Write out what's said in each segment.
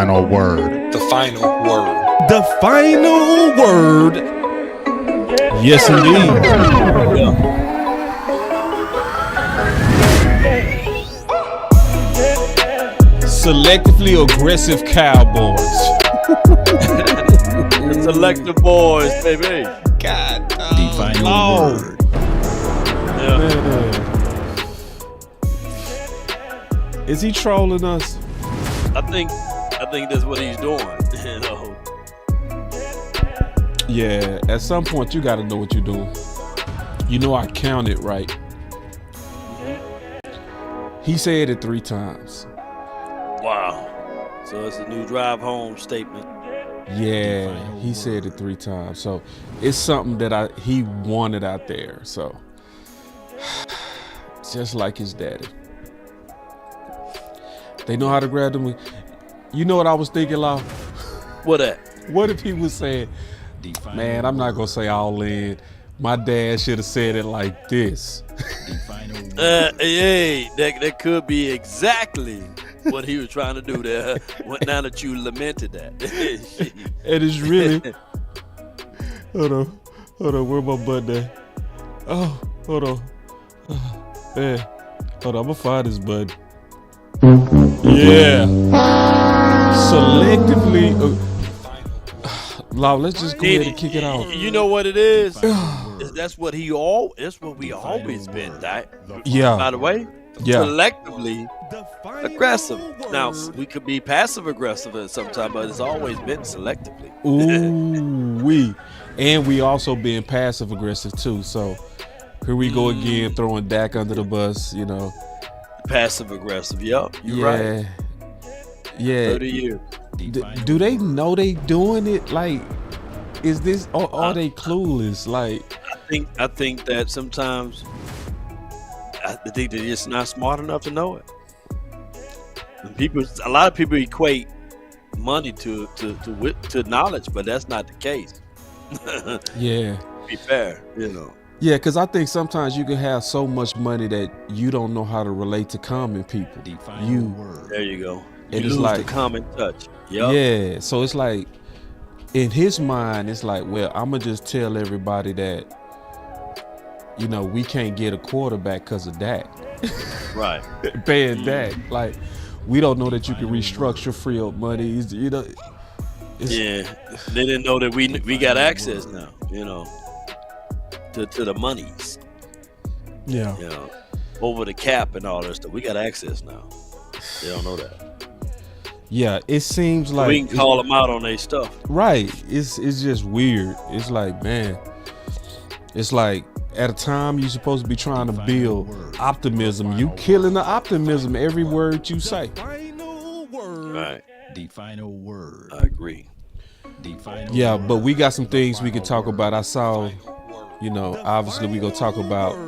final word. The final word. The final word. Yes, indeed. Selectively aggressive Cowboys. The selective boys, baby. God, The final word. Yeah. Is he trolling us? I think that's what he's doing. You know. Yeah, at some point you got to know what you're doing. You know, I counted right. He said it 3 times. Wow. So it's a new drive home statement. Yeah, he said it 3 times. So it's something that he wanted out there. So just like his daddy. They know how to grab them. You know what I was thinking, Law? What that? What if he was saying, man, I'm not going to say all in. My dad should have said it like this. Hey, that could be exactly what he was trying to do there. Now that you lamented that. It is really. Hold on, where my button at? Oh, hold on. Yeah. Hold on, I'm gonna find this button. Yeah. Selectively. Law, let's just go ahead and kick it off. You know what it is? That's what we always been, Dak. Yeah. By the way, Yeah. Selectively aggressive. Now, we could be passive aggressive at some time, but it's always been selectively. Ooh, and we also being passive aggressive too. So here we go again, throwing Dak under the bus. You know, Passive aggressive. Yep, you're right. Yeah. 30 years. Do they know they doing it? Like, is this? Or are they clueless? Like, I think that sometimes I think they're just not smart enough to know it. And a lot of people equate money to knowledge, but that's not the case. yeah. To be fair, you know. Yeah, because I think sometimes you can have so much money that you don't know how to relate to common people. There you go. And You it's lose like the common touch. Yep. Yeah, so it's like in his mind, it's like, well, I'm gonna just tell everybody that, you know, we can't get a quarterback because of that. Right. Paying that, like, we don't know that you can restructure free up money. You know. Yeah, they didn't know that we got access now. You know, to the monies. Yeah. You know, over the cap and all that stuff. We got access now. They don't know that. Yeah, it seems like we can call them out on their stuff. Right. It's just weird. It's like, man, it's like at a time you're supposed to be trying to build optimism. You killing the optimism every word you say. Right. The final word. I agree. Yeah, but we got some things we can talk about. I saw, you know, obviously we gonna talk about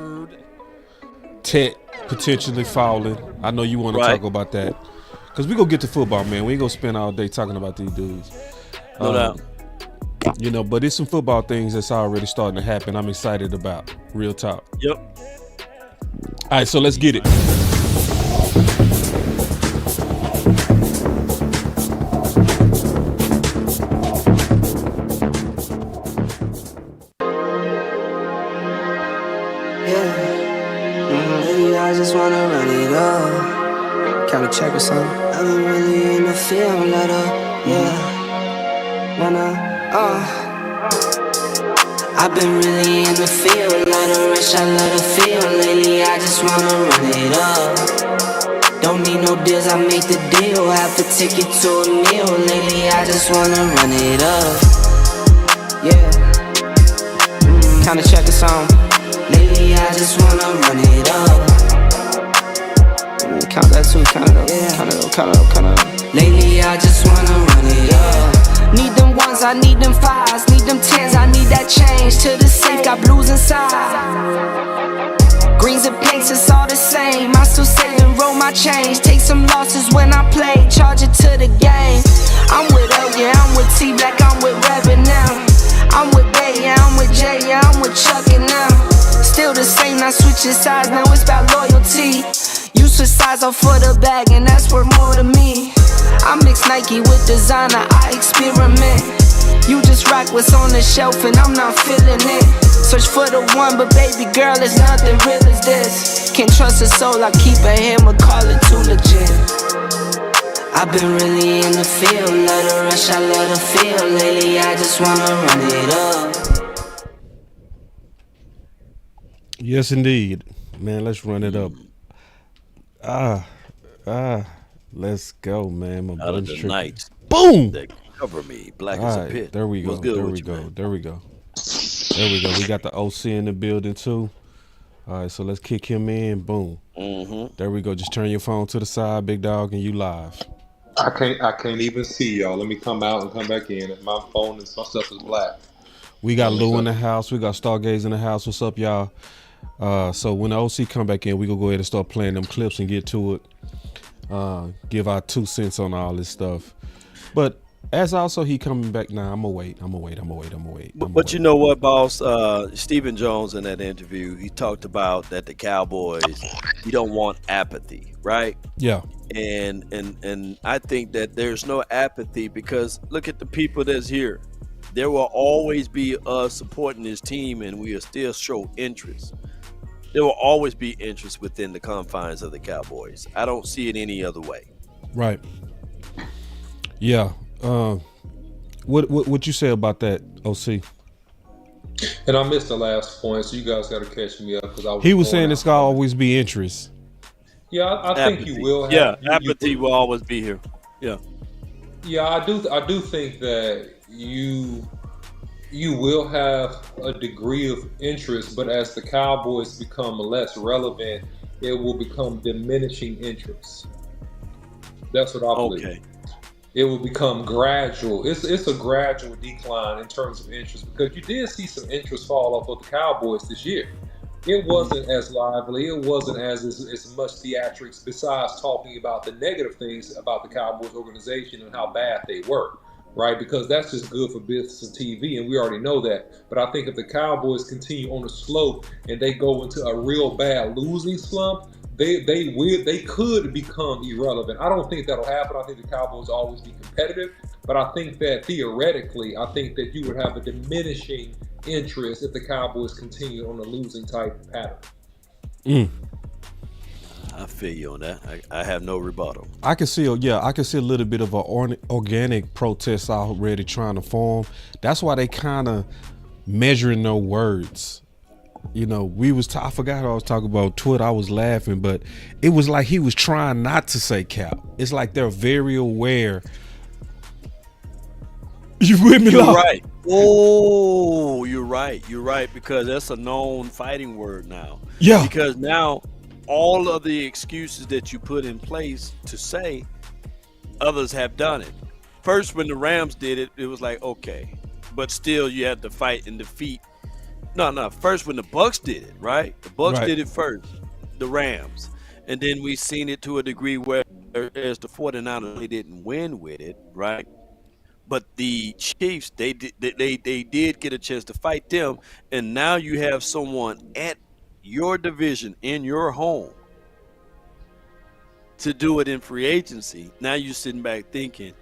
Tech potentially falling. I know you want to talk about that. Because we gonna get to football, man. We ain't gonna spend all day talking about these dudes. No doubt. You know, but it's some football things that's already starting to happen. I'm excited about. Real talk. Yep. All right, so let's get it. I just wanna run it up. Can we check or something? I've been really in the field, let up, I've been really in the field, let her rush, I let her feel. Lately I just wanna run it up. Don't need no deals, I make the deal. Half a ticket to a meal. Lately I just wanna run it up. Yeah. Kinda check or something. Lately I just wanna run it up. Count that too, count it up, count it up. Lately I just wanna run it up. Need them ones, I need them fives. Need them tens, I need that change. To the safe, got blues inside. Greens and pinks, it's all the same. I still save and roll my change. Take some losses when I play, charge it to the game. I'm with L, yeah, I'm with T Black, I'm with Reverend now. I'm with Bay, yeah, I'm with Jay, yeah, I'm with Chuck and now. Still the same, not switching sides, now it's about loyalty. You switch sides off for the bag, and that's worth more to me. I mix Nike with designer, I experiment. You just rock what's on the shelf and I'm not feeling it. Search for the one, but baby girl, it's nothing real as this. Can't trust a soul, I keep a hammer, call it too legit. I've been really in the field, love the rush, I love the feel. Lately I just wanna run it up. Yes, indeed. Man, let's run it up. Let's go, man. My Out of buttons the night Boom! that cover me, black All as a right, pit. there we go. What's good There with we you, go. man? There we go. There we go. We got the OC in the building too. All right, so let's kick him in. Boom. Mm-hmm. There we go. Just turn your phone to the side, big dog, and you live. I can't even see y'all. Let me come out and come back in. My phone and some stuff is black. We got Lou in the house. We got Stargaze in the house. What's up, y'all? So when the OC come back in, we gonna go ahead and start playing them clips and get to it. Give our 2 cents on all this stuff. But as also he coming back now, I'm gonna wait. But you know what, boss? Stephen Jones in that interview, he talked about that the Cowboys, you don't want apathy, right? Yeah. And I think that there's no apathy because look at the people that's here. There will always be us supporting this team, and we will still show interest. There will always be interest within the confines of the Cowboys. I don't see it any other way. Right. Yeah. What you say about that, OC? And I missed the last point, so you guys got to catch me up because He was saying it's gonna always be interest. Yeah, I think you will have. Yeah, apathy will always be here. Yeah. Yeah, I do think that you will have a degree of interest, but as the Cowboys become less relevant, it will become diminishing interest. That's what I believe. Okay. It will become gradual. It's a gradual decline in terms of interest because you did see some interest fall off of the Cowboys this year. It wasn't as lively. It wasn't as much theatrics besides talking about the negative things about the Cowboys organization and how bad they were, right? Because that's just good for business and TV, and we already know that. But I think if the Cowboys continue on a slope and they go into a real bad losing slump, they could become irrelevant. I don't think that'll happen. I think the Cowboys will always be competitive, but I think that theoretically, I think that you would have a diminishing interest if the Cowboys continue on a losing type pattern. I feel you on that. I have no rebuttal. I can see a little bit of an organic protest already trying to form. That's why they kind of measuring no words. You know, I forgot I was talking about Twitter. I was laughing, but it was like he was trying not to say cap. It's like they're very aware. You with me? You're right. Oh, you're right. You're right, because that's a known fighting word now. Yeah. Because now all of the excuses that you put in place to say, others have done it. First, when the Rams did it, it was like, okay. But still, you had to fight and defeat. No. First, when the Bucks did it, right? The Bucks did it first, the Rams. And then we seen it to a degree where as the 49ers, they didn't win with it, right? But the Chiefs, they did get a chance to fight them. And now you have someone at your division, in your home, to do it in free agency. Now you're sitting back thinking,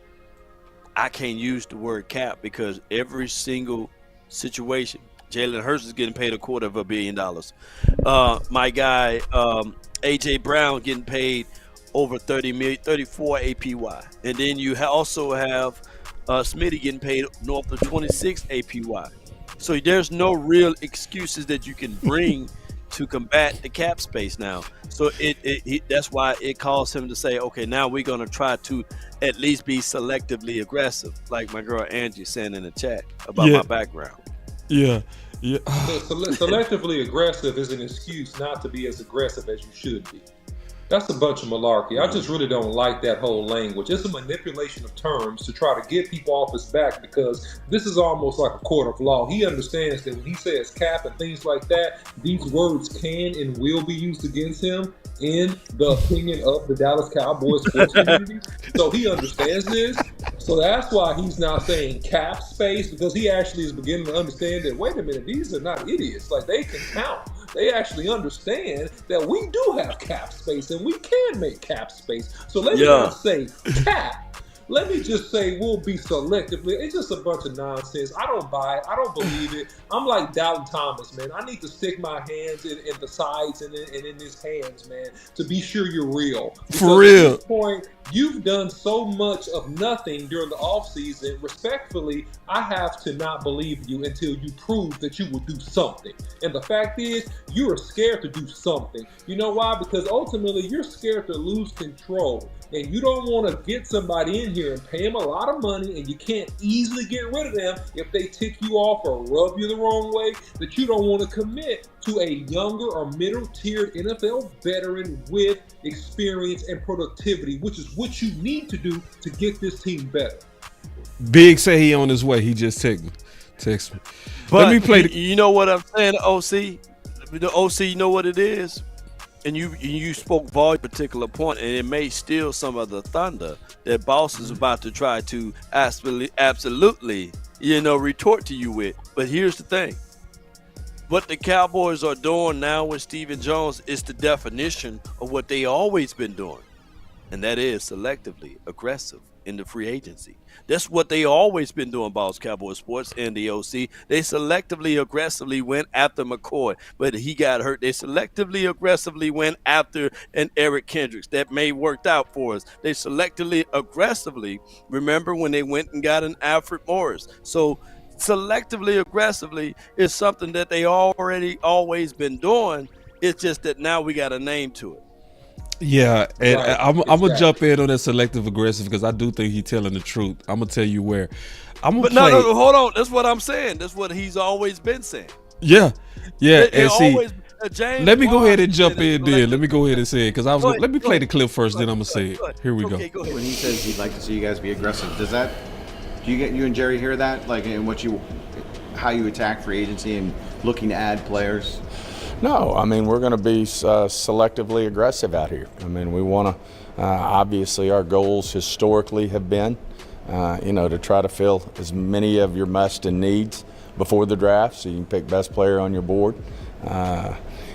I can't use the word cap because every single situation, Jalen Hurts is getting paid $250 million. My guy, A.J. Brown getting paid over $30 million, $34 APY. And then you also have Smitty getting paid north of $26 APY. So there's no real excuses that you can bring to combat the cap space now. So that's why it caused him to say, okay, now we're going to try to at least be selectively aggressive, like my girl Angie saying in the chat about my background. Yeah. Selectively aggressive is an excuse not to be as aggressive as you should be. That's a bunch of malarkey. I just really don't like that whole language. It's a manipulation of terms to try to get people off his back because this is almost like a court of law. He understands that when he says cap and things like that, these words can and will be used against him in the opinion of the Dallas Cowboys sports community. So he understands this. So that's why he's not saying cap space, because he actually is beginning to understand that, wait a minute, these are not idiots. Like, they can count. They actually understand that we do have cap space and we can make cap space. So let's not say cap. let me just say we'll be selectively. It's just a bunch of nonsense. I don't buy it. I don't believe it. I'm like Doubting Thomas, man. I need to stick my hands in the sides and in his hands, man, to be sure you're real. Because For real. at this point, you've done so much of nothing during the offseason. Respectfully, I have to not believe you until you prove that you will do something. And the fact is, you are scared to do something. You know why? Because ultimately, you're scared to lose control. And you don't want to get somebody in here and pay them a lot of money, and you can't easily get rid of them if they tick you off or rub you the wrong way, that you don't want to commit to a younger or middle-tiered NFL veteran with experience and productivity, which is what you need to do to get this team better. Big say he on his way. He just text me. But let me play. You know what I'm saying, OC? The OC, you know what it is? And you spoke volume particular point, and it may steal some of the thunder that Boss is about to try to absolutely, retort to you with. But here's the thing. What the Cowboys are doing now with Stephen Jones is the definition of what they always been doing. And that is selectively aggressive in the free agency. That's what they always been doing, Boss Cowboy Sports and the OC. They selectively aggressively went after McCoy, but he got hurt. They selectively aggressively went after an Eric Kendricks. That may worked out for us. They selectively aggressively, remember when they went and got an Alfred Morris. So selectively aggressively is something that they always been doing. It's just that now we got a name to it. Yeah, and Right. I'm gonna jump in on that selective aggressive because I do think he's telling the truth. I'm gonna tell you where. But no, hold on. That's what I'm saying. That's what he's always been saying. Yeah. And see, always, James let me go ahead and Washington jump is in there. Let me go ahead and say it because I was. Go ahead, Let me go play ahead. the clip first, then I'm gonna say it. Go ahead. Here we Okay, go. go ahead. When he says he'd like to see you guys be aggressive, do you and Jerry hear that? Like in how you attack free agency and looking to add players? No, I mean, we're going to be selectively aggressive out here. I mean, we want to, obviously our goals historically have been, to try to fill as many of your must and needs before the draft so you can pick best player on your board.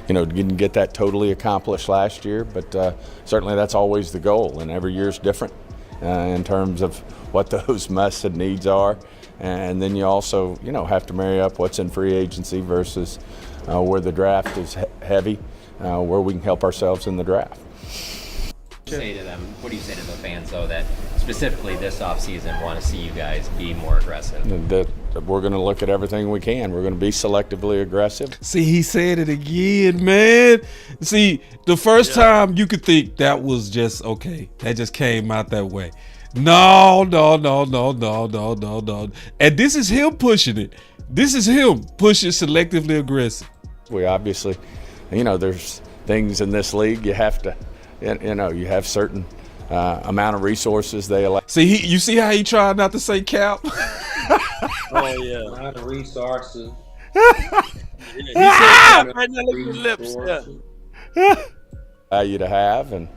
Didn't get that totally accomplished last year, but certainly that's always the goal, and every year is different in terms of what those must and needs are. And then you also, have to marry up what's in free agency versus where the draft is heavy, where we can help ourselves in the draft. Say to them, what do you say to the fans, though, that specifically this offseason want to see you guys be more aggressive? That we're going to look at everything we can. We're going to be selectively aggressive. See, he said it again, man. See, the first time you could think that was just okay. That just came out that way. No. And this is him pushing it. This is him pushing selectively aggressive. We obviously, there's things in this league you have to, you have certain amount of resources they allow. See, you see how he tried not to say cap? Oh, yeah. Not the resources. He said, right now, look at his lips. Yeah. Value to have, and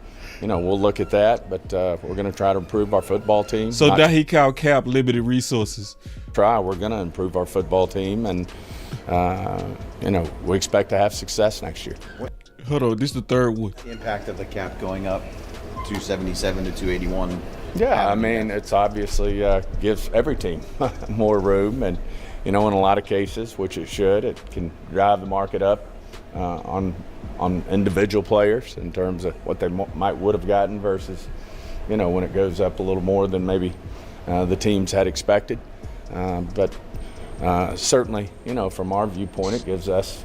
we'll look at that, but we're going to try to improve our football team. So now he called cap limited resources. We're going to improve our football team, and we expect to have success next year. Hold on, this is the third one. The impact of the cap going up 277 to 281. Yeah, I mean, it's obviously gives every team more room, and in a lot of cases, which it should, it can drive the market up on individual players in terms of what they would have gotten versus, when it goes up a little more than maybe the teams had expected. But certainly, from our viewpoint, it gives us,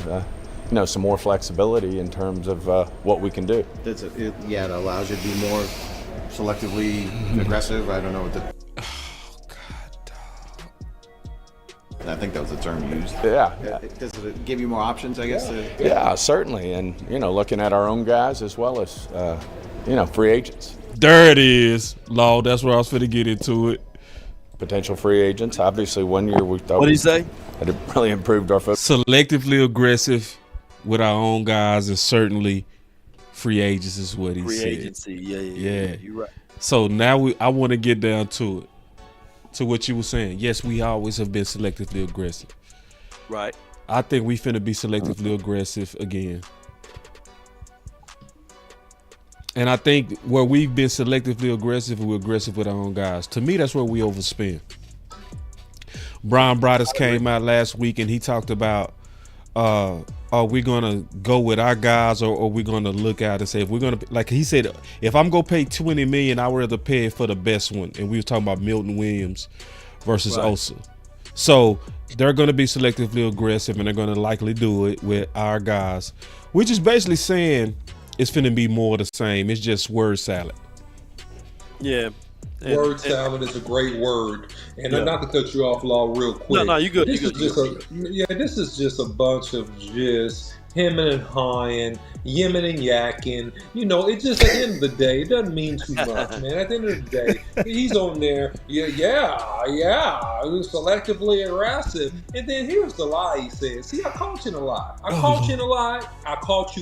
some more flexibility in terms of what we can do. It allows you to be more selectively aggressive. I don't know what the. Oh, God, dog. I think that was the term used. Yeah. Does it give you more options, I guess? Yeah, certainly. And, looking at our own guys as well as, free agents. There it is, Law. That's where I was finna get into it. Potential free agents. Obviously, 1 year we thought. What did he say? That it really improved our football. Selectively aggressive with our own guys, and certainly free agents is what he said. Free agency, yeah. You're right. So now I want to get down to it, to what you were saying. Yes, we always have been selectively aggressive. Right. I think we finna be selectively aggressive again. And I think where we've been selectively aggressive, we're aggressive with our own guys. To me, that's where we overspend. Brian Broaddus came out last week and he talked about, are we going to go with our guys or are we going to look out and say, if we're going to, like he said, if I'm going to pay $20 million, I would rather pay it for the best one. And we were talking about Milton Williams versus Osa. So they're going to be selectively aggressive and they're going to likely do it with our guys, which is basically saying it's finna be more of the same. It's just word salad. Yeah. Word salad is a great word. And not to cut you off, Law, real quick. No, you good. This is just a bunch of just hemming and hawing, yimming and yakking. You know, it just, at the end of the day, it doesn't mean too much, man. At the end of the day, he's on there, selectively aggressive. And then here's the lie he says. See, I caught you in a lie. I caught you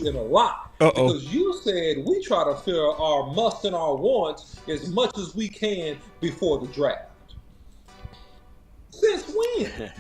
in a lie. Because you said we try to fill our musts and our wants as much as we can before the draft. Since when?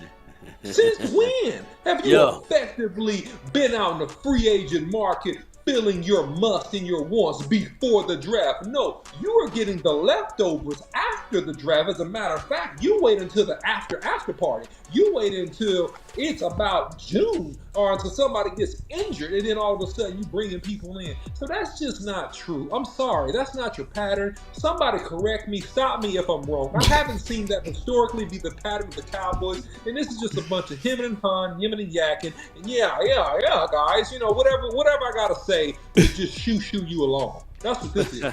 Since when have you effectively been out in the free agent market filling your musts and your wants before the draft? No, you are getting the leftovers after the draft. As a matter of fact, you wait until the after party. You wait until it's about June or until somebody gets injured, and then all of a sudden you bringing people in. So that's just not true. I'm sorry, that's not your pattern. Somebody correct me, stop me if I'm wrong. I haven't seen that historically be the pattern of the Cowboys, and this is just a bunch of hemming and hawing, yimming and yakking. And guys, you know, whatever I gotta say is just shoo you along. That's what this is.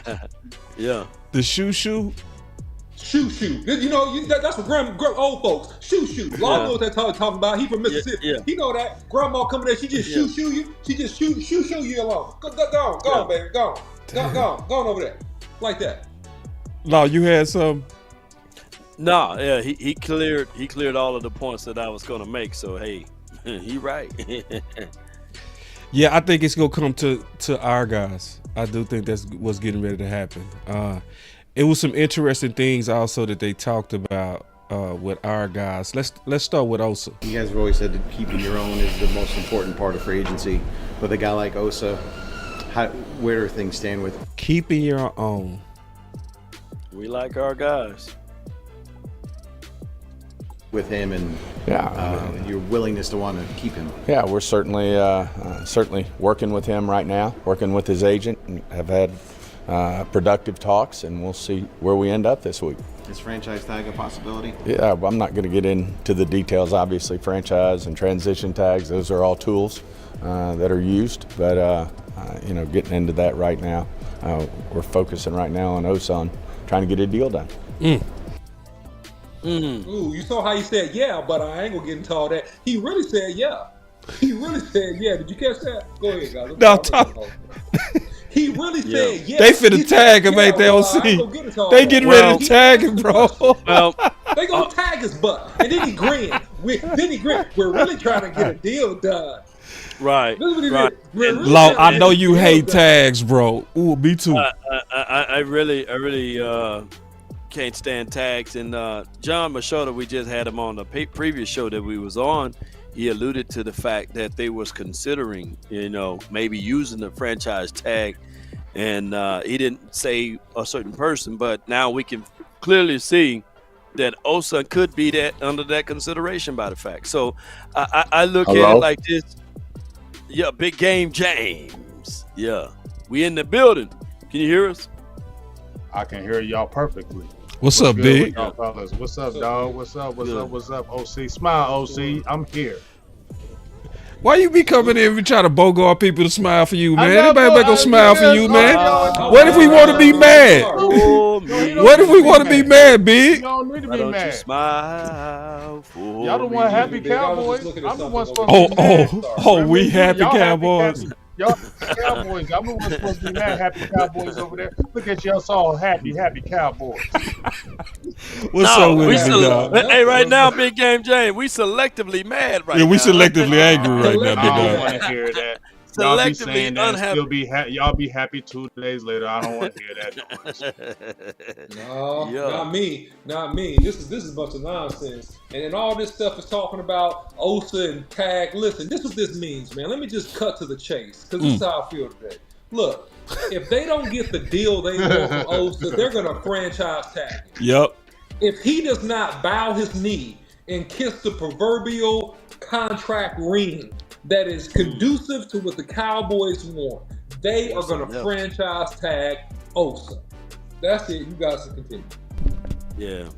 The shoo. Shoo. You know, that's what old folks. Shoo. Law knows what they're talking about. He from Mississippi. He know that. Grandma coming there, she just shoo you. She just shoo you along. Go on, baby. Go on over there. Like that. Law, you had some. No, he cleared all of the points that I was gonna make. So hey, he right. Yeah, I think it's gonna come to our guys. I do think that's what's getting ready to happen. It was some interesting things also that they talked about with our guys. Let's start with Osa. You guys have always said that keeping your own is the most important part of free agency. With a guy like Osa, where do things stand with keeping your own? We like our guys. With him and your willingness to want to keep him. Yeah, we're certainly working with him right now, working with his agent, and have had productive talks, and we'll see where we end up this week. Is franchise tag a possibility? Yeah, well, I'm not going to get into the details. Obviously, franchise and transition tags, those are all tools that are used, but getting into that right now, we're focusing right now on Osa, trying to get a deal done. Ooh, you saw how he said but I ain't gonna get into all that. He really said Did you catch that? Go ahead, guys. No, he really said They finna tag him, ain't they? They getting ready to tag him, bro. Well, they gonna tag his butt, and then he grinned. We're really trying to get a deal done. Right. Really Law, I know you hate tags, bro. Ooh, me too. I really can't stand tags. And John Machota, we just had him on the previous show that we was on. He alluded to the fact that they was considering, maybe using the franchise tag, and he didn't say a certain person, but now we can clearly see that Osa could be that under that consideration by the fact. So I look at it like this. Yeah, Big Game James. Yeah, we in the building. Can you hear us? I can hear y'all perfectly. What's up, Big? Y'all fellas? What's up, dog? What's up, OC? Smile, OC. I'm here. Why you be coming in and trying to bogart people to smile for you, man? Anybody make them smile for you, man? What if we want to be mad? What if we want to be mad, Big? You don't need to be mad. Smile for y'all don't want happy Cowboys. I'm the one supposed to be mad. Oh, we happy Cowboys. Y'all Cowboys, I'm the one supposed to be mad. Happy Cowboys over there. Look at y'all all happy Cowboys. What's up with it, dog? Hey, right now, Big Game James, we selectively mad right now. Yeah, we selectively angry right now, Big I don't dog. want to hear that. Y'all be saying that still be y'all be happy 2 days later. I don't want to hear that noise. No, not me. This is a bunch of nonsense. And all this stuff is talking about Osa and tag. Listen, this is what this means, man. Let me just cut to the chase, because this is how I feel today. Look, if they don't get the deal they want from Osa, they're going to franchise tag him. Yep. If he does not bow his knee and kiss the proverbial contract ring that is conducive to what the Cowboys want, they are going to franchise tag Osa. That's it. You guys can continue. Yeah.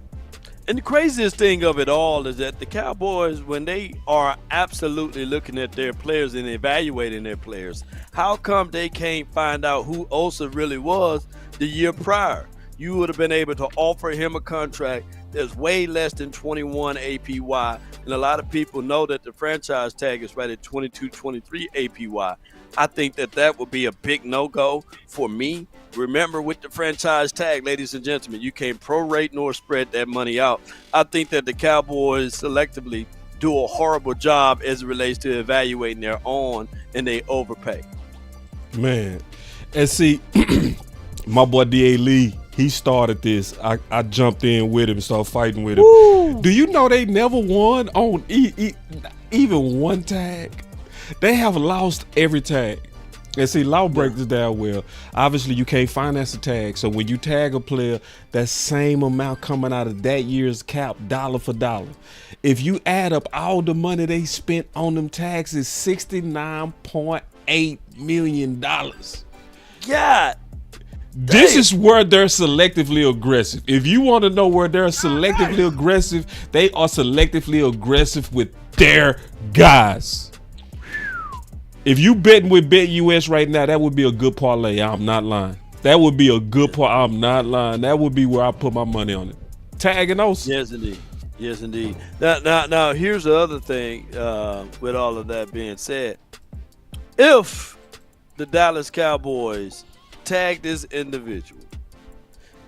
And the craziest thing of it all is that the Cowboys, when they are absolutely looking at their players and evaluating their players, how come they can't find out who Osa really was the year prior? You would have been able to offer him a contract that's way less than 21 APY. And a lot of people know that the franchise tag is right at 22, 23 APY. I think that would be a big no-go for me. Remember, with the franchise tag, ladies and gentlemen, you can't prorate nor spread that money out. I think that the Cowboys selectively do a horrible job as it relates to evaluating their own, and they overpay. Man, and see, my boy D.A. Lee, he started this. I jumped in with him and started fighting with him. Woo! Do you know they never won on even one tag? They have lost every tag. And see, law breaks this down well. Obviously, you can't finance a tag. So when you tag a player, that same amount coming out of that year's cap, dollar for dollar. If you add up all the money they spent on them tags, it's $69.8 million. God. This is where they're selectively aggressive. If you want to know where they're selectively aggressive, they are selectively aggressive with their guys. If you betting with BetUS right now, that would be a good parlay. I'm not lying. That would be a good parlay. I'm not lying. That would be where I put my money on it. Tagging Osa. Yes, indeed. Yes, indeed. Now, here's the other thing. With all of that being said, if the Dallas Cowboys tag this individual,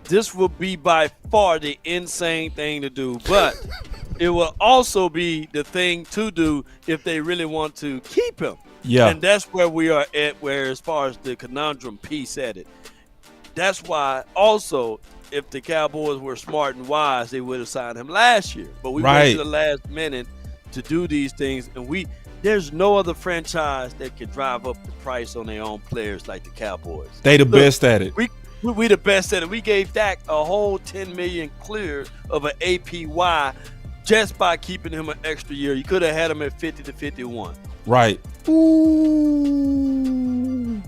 this will be by far the insane thing to do, but it will also be the thing to do if they really want to keep him. Yeah. And that's where we are at, where as far as the conundrum piece at it. That's why also, if the Cowboys were smart and wise, they would have signed him last year. But we went to the last minute to do these things, and there's no other franchise that can drive up the price on their own players like the Cowboys. They the best at it. We the best at it. We gave Dak a whole $10 million clear of an APY just by keeping him an extra year. You could have had him at 50 to 51. Right. Ooh.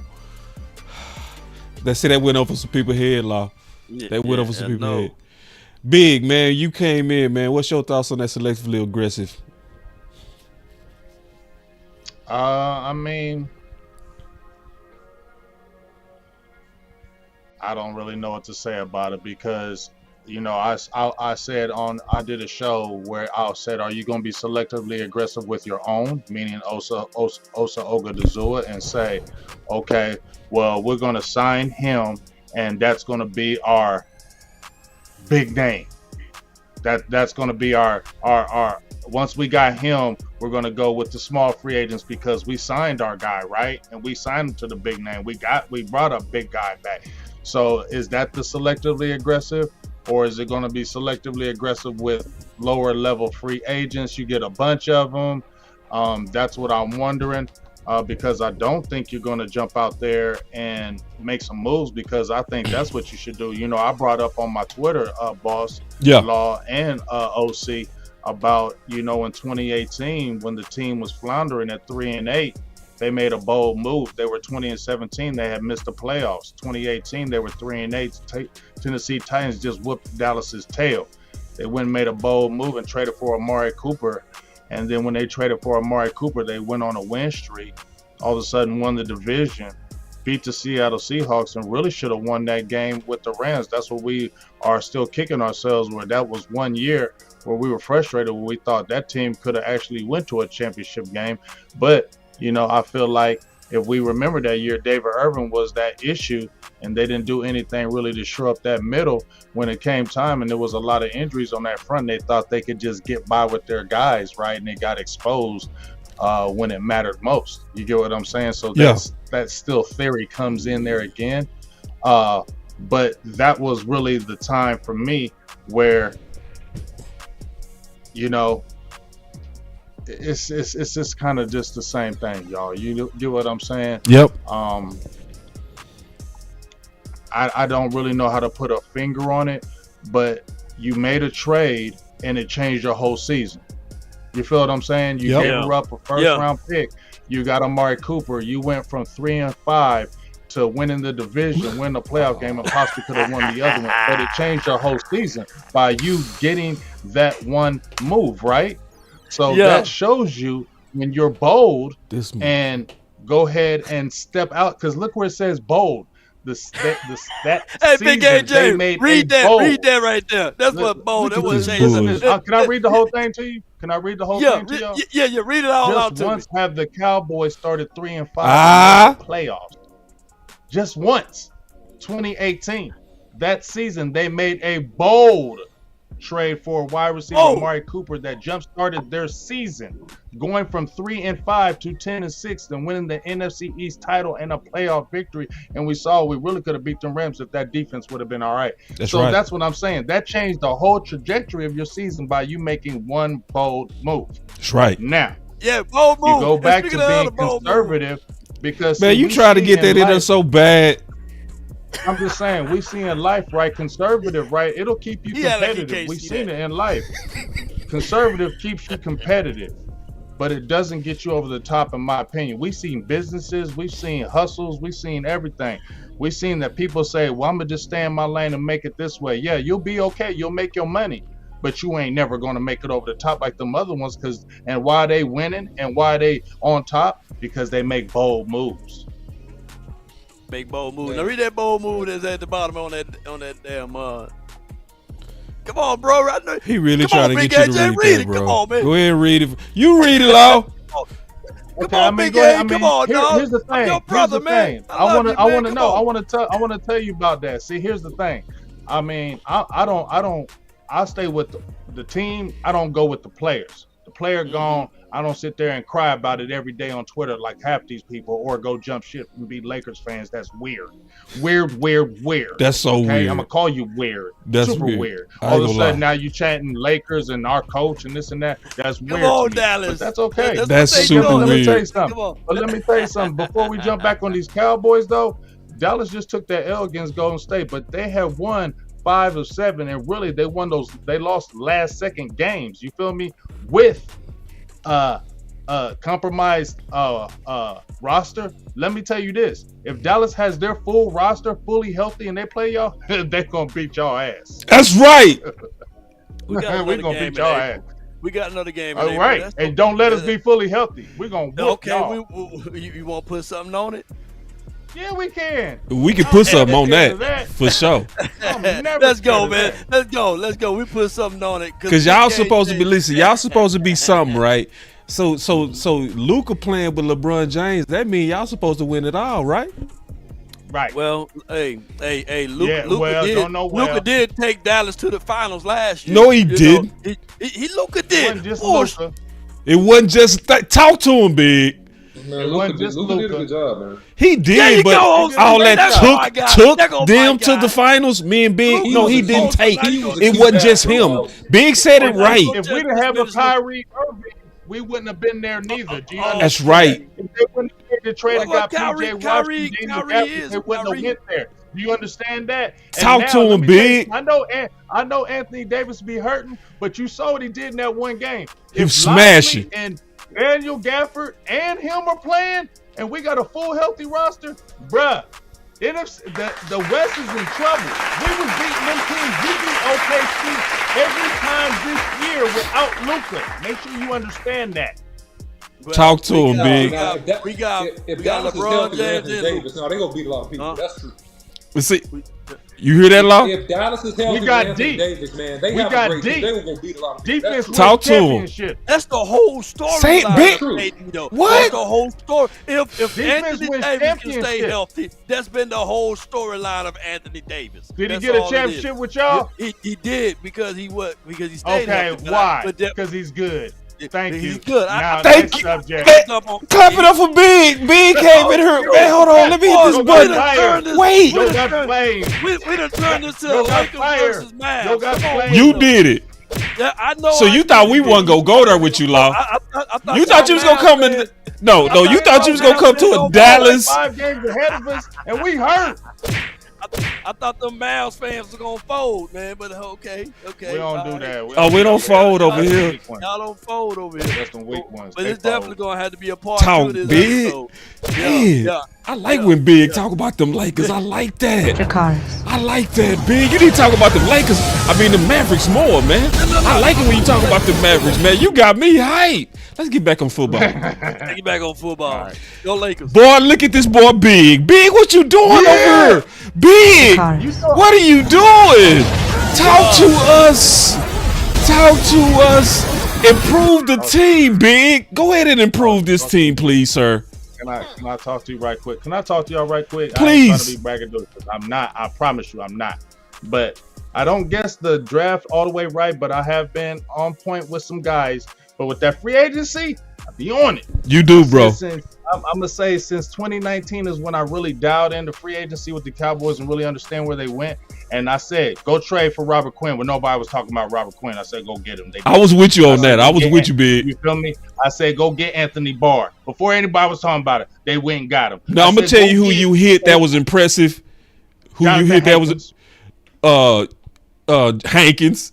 Let's say that went over some people's head, Law. That went over some people's head. Big, man, you came in, man. What's your thoughts on that selectively aggressive? I mean, I don't really know what to say about it because, you know, I did a show where I said, are you going to be selectively aggressive with your own, meaning Osa Odighizuwa, and say, okay, well, we're going to sign him and that's going to be our big name. That's going to be our once we got him, we're going to go with the small free agents because we signed our guy, right? And we signed him to the big name. We brought a big guy back. So is that the selectively aggressive? Or is it going to be selectively aggressive with lower level free agents? You get a bunch of them. That's what I'm wondering, because I don't think you're going to jump out there and make some moves, because I think that's what you should do. You know, I brought up on my Twitter, Boss Law and OC, about, you know, in 2018 when the team was floundering at 3-8. They made a bold move. They were 20-17. They had missed the playoffs. 2018, they were 3-8. Tennessee Titans just whooped Dallas's tail. They went and made a bold move and traded for Amari Cooper. And then when they traded for Amari Cooper, they went on a win streak. All of a sudden won the division, beat the Seattle Seahawks, and really should have won that game with the Rams. That's what we are still kicking ourselves with. That was 1 year where we were frustrated when we thought that team could have actually went to a championship game. But you know, I feel like if we remember that year, David Irvin was that issue, and they didn't do anything really to shore up that middle when it came time, and there was a lot of injuries on that front. They thought they could just get by with their guys, right? And they got exposed when it mattered most. You get what I'm saying? So that still theory comes in there again. But that was really the time for me where, you know, it's just kind of just the same thing, y'all. You get what I'm saying? Yep. I don't really know how to put a finger on it, but you made a trade and it changed your whole season. You feel what I'm saying? You gave her up a first round pick. You got Amari Cooper. You went from 3-5 to winning the division, win the playoff game, and possibly could have won the other one. But it changed your whole season by you getting that one move, right? So that shows you when you're bold and go ahead and step out. Because look where it says bold. Hey, Big AJ, read that right there. That's what bold. That was Can I read the whole thing to you? Can I read the whole thing to y'all? Yeah, read it all out to me. Just once have the Cowboys started 3-5 in the playoffs. Just once, 2018. That season, they made a bold trade for wide receiver Amari Cooper that jump-started their season, going from 3-5 to 10-6 and winning the NFC East title and a playoff victory. And we saw we really could have beat the Rams if that defense would have been all right. That's what I'm saying. That changed the whole trajectory of your season by you making one bold move. That's right. Now, bold move. You go back to being conservative because man, you try to get that in there so bad. I'm just saying, we see in life, right? Conservative, right? It'll keep you competitive. We've seen it in life. Conservative keeps you competitive, but it doesn't get you over the top, in my opinion. We've seen businesses, we've seen hustles, we've seen everything. We've seen that people say, well, I'm going to just stay in my lane and make it this way. Yeah, you'll be okay. You'll make your money, but you ain't never going to make it over the top like them other ones. And why they winning and why they on top? Because they make bold moves. Make bold move. Now read that bold move that's at the bottom on that damn Come on, bro. He really trying to get you to read that, bro. Come on, man. Go ahead and read it. You read it, Law. Come on, Big A. Come on, dog. Here's the thing. I'm your brother, man. I want to know. I want to tell you about that. See, here's the thing. I mean, I stay with the team. I don't go with the players. The player gone. I don't sit there and cry about it every day on Twitter like half these people, or go jump ship and be Lakers fans. That's weird. Weird. That's so weird. I'm gonna call you weird. That's super weird. All of a sudden now you chatting Lakers and our coach and this and that. That's weird. Come on, Dallas. But that's okay. That's super weird. Let me tell you something. But let me tell you something. Before we jump back on these Cowboys, though, Dallas just took that L against Golden State, but they have won 5 of 7, and really they won those. They lost last second games. You feel me? With compromised roster. Let me tell you this: if Dallas has their full roster fully healthy and they play y'all, they're gonna beat y'all ass. That's right. We're gonna beat y'all ass. We got another game. All right, and don't let us be fully healthy. We're gonna whoop y'all. You want to put something on it? Yeah, we can. We can put something on that for sure. Let's go, man. Let's go. We put something on it because y'all supposed to be. Listen, y'all supposed to be something, right? So Luka playing with LeBron James. That means y'all supposed to win it all, right? Right. Well, hey, Luka did take Dallas to the finals last year. No, he didn't. Luka did. It wasn't just Luka. It wasn't just talk to him, Big. Man, Luka did a good job, man. He did, but all that took them to the finals. Me and Big, no, he didn't take. It wasn't just him. Big said it right. If we didn't have a Kyrie Irving, we wouldn't have been there neither. Do you understand? That's right. If they wouldn't have made the trade and got PJ Washington, they wouldn't have went there. Do you understand that? Talk to him, Big. I know Anthony Davis be hurting, but you saw what he did in that one game. He was smashing. And Daniel Gafford and him are playing, and we got a full healthy roster, bruh. The West is in trouble. We was beating them teams. We beat OKC every time this year without Luka. Make sure you understand that. Talk to him, Big. We got LeBron James and Davis. No, they gonna beat a lot of people. That's true. Let's see. You hear that, Law? If Dallas is healthy, we got deep. Davis, man, they have a great team. They were gonna beat a lot of people. Defense. Talk to him. That's the whole story. Say it, Big. What? That's the whole story. If Anthony Davis can stay healthy, that's been the whole storyline of Anthony Davis. Did he get a championship with y'all? He did because he stayed healthy. Okay, why? Because he's good. Thank you. He's good. Thank you. Clap it up for Big. Big came in here. Man, hold on. Let me hit this button. Wait. We done turned this to a Lakers versus Mavs. You did it. Yeah, I know. So you thought we wasn't gonna go there with you, Law? You thought you was gonna come in? No. You thought you was gonna come to a Dallas. 5 games ahead of us, and we hurt. I thought the Mavs fans was gonna fold, man. But okay. We don't do that. We don't fold over here. Y'all don't fold over here. That's some weak ones. But They it's definitely fold. gonna have to be a part Talk to this big. episode. Man, I like when Big talk about them Lakers. I like that. I like that, Big. You need to talk about them Lakers. I mean, the Mavericks more, man. I like it when you talk about the Mavericks, man. You got me hyped. Let's get back on football. Get back on football. Right. Go Lakers. Boy, look at this boy, Big. Big, what you doing over here? Big, what are you doing? Talk to us. Talk to us. Improve the team, Big. Go ahead and improve this team, please, sir. Can I talk to you right quick? Can I talk to y'all right quick? Please. I ain't trying to be braggadocious. I'm not. I promise you, I'm not. But I don't guess the draft all the way right, but I have been on point with some guys. But with that free agency, I be on it. You do, bro. I'm gonna say since 2019 is when I really dialed into free agency with the Cowboys and really understand where they went. And I said, go trade for Robert Quinn when nobody was talking about Robert Quinn. I said, go get him. I was with you on that. I was with you, Big. You feel me? I said, go get Anthony Barr. Before anybody was talking about it, they went and got him. Now, I'm going to tell you who you hit that was impressive. Who you hit that was Hankins.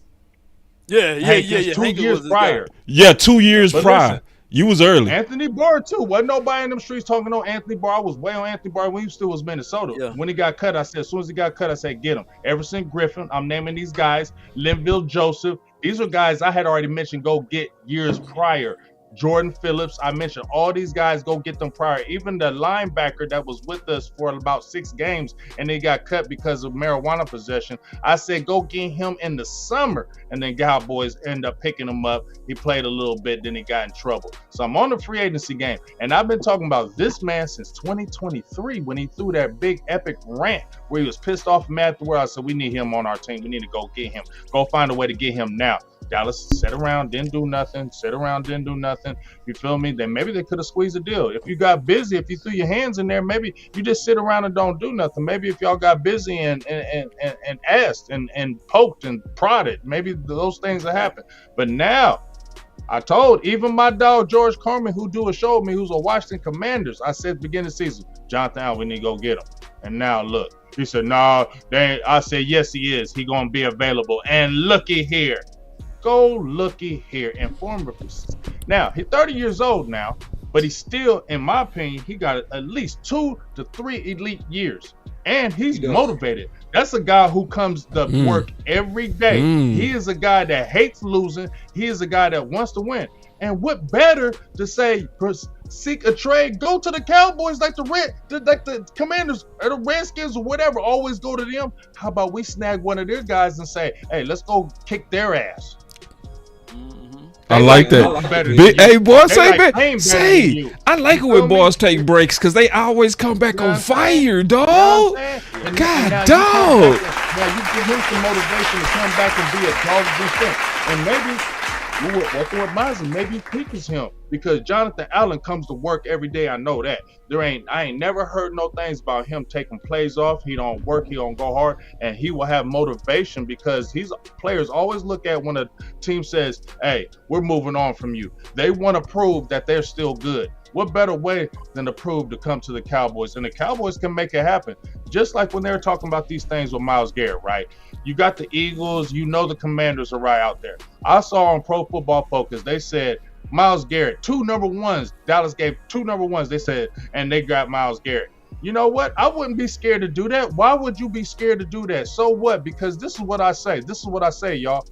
Yeah. 2 years prior. Yeah, 2 years prior. Listen, you was early. Anthony Barr, too. Wasn't nobody in them streets talking on Anthony Barr. I was way on Anthony Barr when he still was Minnesota. Yeah. When he got cut, I said, as soon as he got cut, I said, get him. Everson Griffin, I'm naming these guys. Linville Joseph. These are guys I had already mentioned go get years prior. Jordan Phillips, I mentioned all these guys, go get them prior. Even the linebacker that was with us for about 6 games and they got cut because of marijuana possession, I said go get him in the summer. And then Cowboys end up picking him up. He played a little bit, then he got in trouble. So I'm on the free agency game. And I've been talking about this man since 2023 when he threw that big epic rant where he was pissed off and mad at the world. I said, we need him on our team. We need to go get him. Go find a way to get him now. Dallas sat around, didn't do nothing. You feel me? Then maybe they could have squeezed a deal. If you got busy, if you threw your hands in there, maybe you just sit around and don't do nothing. Maybe if y'all got busy and asked and poked and prodded, maybe those things will happen. But now, I told even my dog George Corman, who do a show with me, who's a Washington Commanders, I said at the beginning of the season, Jonathan Allen, we need to go get him. And now look, he said, no, I said, yes, he is. He gonna be available. And looky here. Go looky here. Inform reviews. Now, he's 30 years old now, but he's still, in my opinion, he got at least 2 to 3 elite years. And he's motivated. That's a guy who comes to work every day. He is a guy that hates losing. He is a guy that wants to win. And what better to say, seek a trade, go to the Cowboys like the Commanders or the Redskins or whatever, always go to them. How about we snag one of their guys and say, hey, let's go kick their ass. I like that. Hey, boy, say, I like it when boys take breaks because they always come back on fire, dog. God, dog. Now you give him some motivation to come back and be a dog defense. And maybe what reminds him, maybe peaks him because Jonathan Allen comes to work every day. I know that. I ain't never heard no things about him taking plays off. He don't work, he don't go hard, and he will have motivation because players always look at when a team says, hey, we're moving on from you. They want to prove that they're still good. What better way than to prove to come to the Cowboys? And the Cowboys can make it happen. Just like when they were talking about these things with Myles Garrett, right? You got the Eagles, you know the Commanders are right out there. I saw on Pro Football Focus, they said Myles Garrett, 2 number ones. Dallas gave 2 number ones, they said, and they got Myles Garrett. You know what? I wouldn't be scared to do that. Why would you be scared to do that? So what? Because this is what I say, y'all.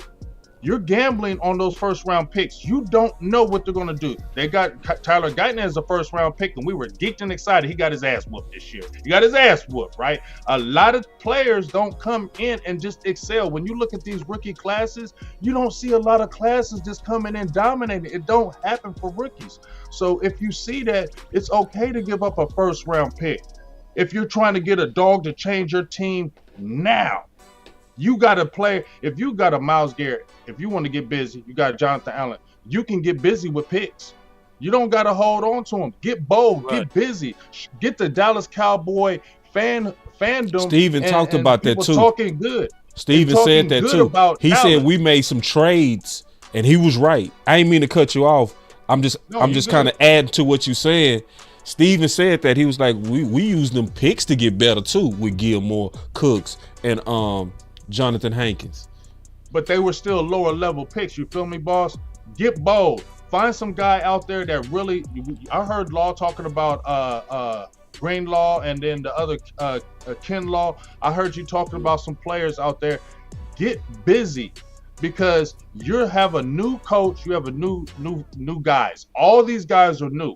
You're gambling on those first-round picks. You don't know what they're going to do. They got Tyler Guyton as a first-round pick, and we were geeked and excited. He got his ass whooped this year. He got his ass whooped, right? A lot of players don't come in and just excel. When you look at these rookie classes, you don't see a lot of classes just coming in dominating. It don't happen for rookies. So if you see that, it's okay to give up a first-round pick. If you're trying to get a dog to change your team now, you got to play. If you got a Myles Garrett, if you want to get busy, you got Jonathan Allen, you can get busy with picks. You don't got to hold on to them. Get bold, right. Get busy. Get the Dallas Cowboy fandom. Steven talked about that too. Talking good. Steven said that too. He said we made some trades, and he was right. I ain't mean to cut you off. I'm just kind of adding to what you're saying. Steven said that he was like, we use them picks to get better too with Gilmore, Cooks, and Jonathan Hankins. But they were still lower level picks. You feel me, boss? Get bold. Find some guy out there that really. I heard Law talking about Greenlaw and then the other Ken Law. I heard you talking about some players out there. Get busy, because you have a new coach. You have a new guys. All these guys are new.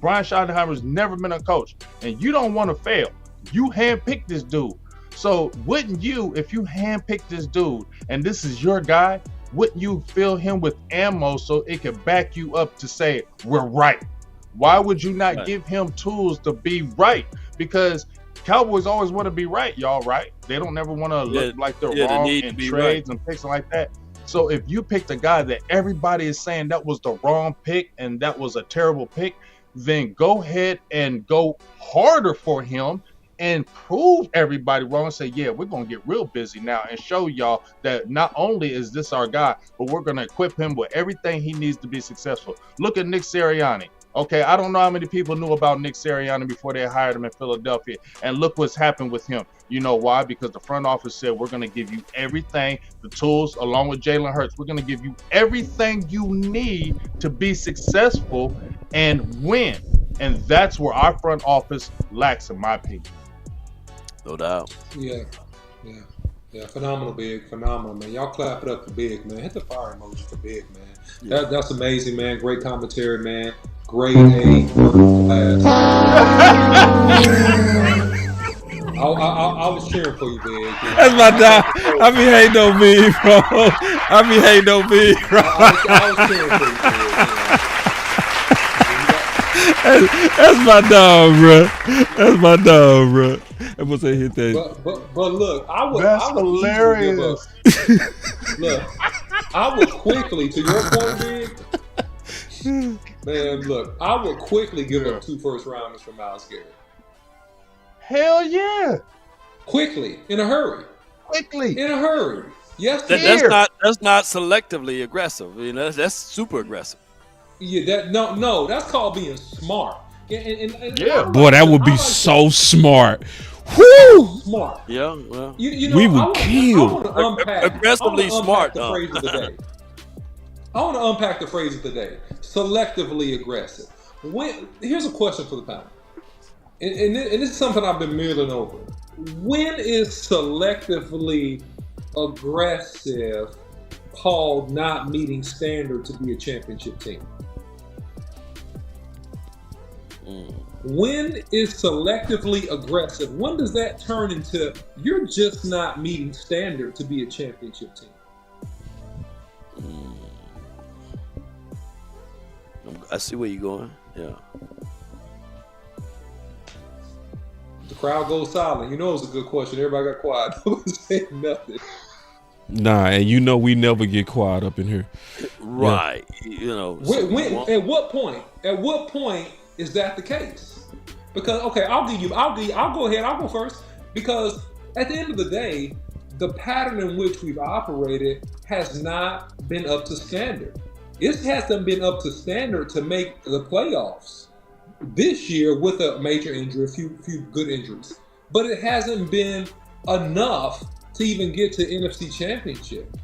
Brian Schottenheimer's never been a coach, and you don't want to fail. You handpicked this dude. So wouldn't you, if you handpicked this dude and this is your guy, wouldn't you fill him with ammo so it could back you up to say, we're right? Why would you not give him tools to be right? Because Cowboys always want to be right, y'all, right? They don't never want to look like they're wrong in trades and picks like that. So if you picked a guy that everybody is saying that was the wrong pick and that was a terrible pick, then go ahead and go harder for him and prove everybody wrong and say, yeah, we're going to get real busy now and show y'all that not only is this our guy, but we're going to equip him with everything he needs to be successful. Look at Nick Sirianni. Okay, I don't know how many people knew about Nick Sirianni before they hired him in Philadelphia, and look what's happened with him. You know why? Because the front office said, we're going to give you everything, the tools, along with Jalen Hurts. We're going to give you everything you need to be successful and win. And that's where our front office lacks, in my opinion. No doubt. Yeah. Phenomenal, Big. Phenomenal, man. Y'all clap it up for Big, man. Hit the fire emoji for Big, man. Yeah. That's amazing, man. Great commentary, man. Grade A, first class. I was cheering for you, Big. That's my dog. I be hating on me, bro. I be hating on me, bro. I was cheering for you, Big. That's my dog, bro. That's my dog, bro. And once I hit that, but look, that's hilarious. Look, I would quickly, to your point, Big. Man, look, I would quickly give up 2 first rounders for Myles Garrett. Hell yeah! Quickly, in a hurry. In a hurry. Yes, that's not selectively aggressive. You know, that's super aggressive. Yeah, no, that's called being smart. And yeah, boy, that would be so smart. Woo! Smart. Yeah, well, you know, we would kill. Aggressively smart. I want to unpack the phrase of the day. Selectively aggressive. Here's a question for the panel, and this is something I've been mulling over. When is selectively aggressive called not meeting standard to be a championship team? When is selectively aggressive? When does that turn into you're just not meeting standard to be a championship team? I see where you're going. Yeah. The crowd goes silent. You know it was a good question. Everybody got quiet. Nobody said nothing. Nah, and you know we never get quiet up in here. Right. Yeah. You know. At what point is that the case? Because I'll go ahead. I'll go first. Because at the end of the day, the pattern in which we've operated has not been up to standard. It hasn't been up to standard to make the playoffs this year with a major injury, a few good injuries. But it hasn't been enough to even get to NFC Championship.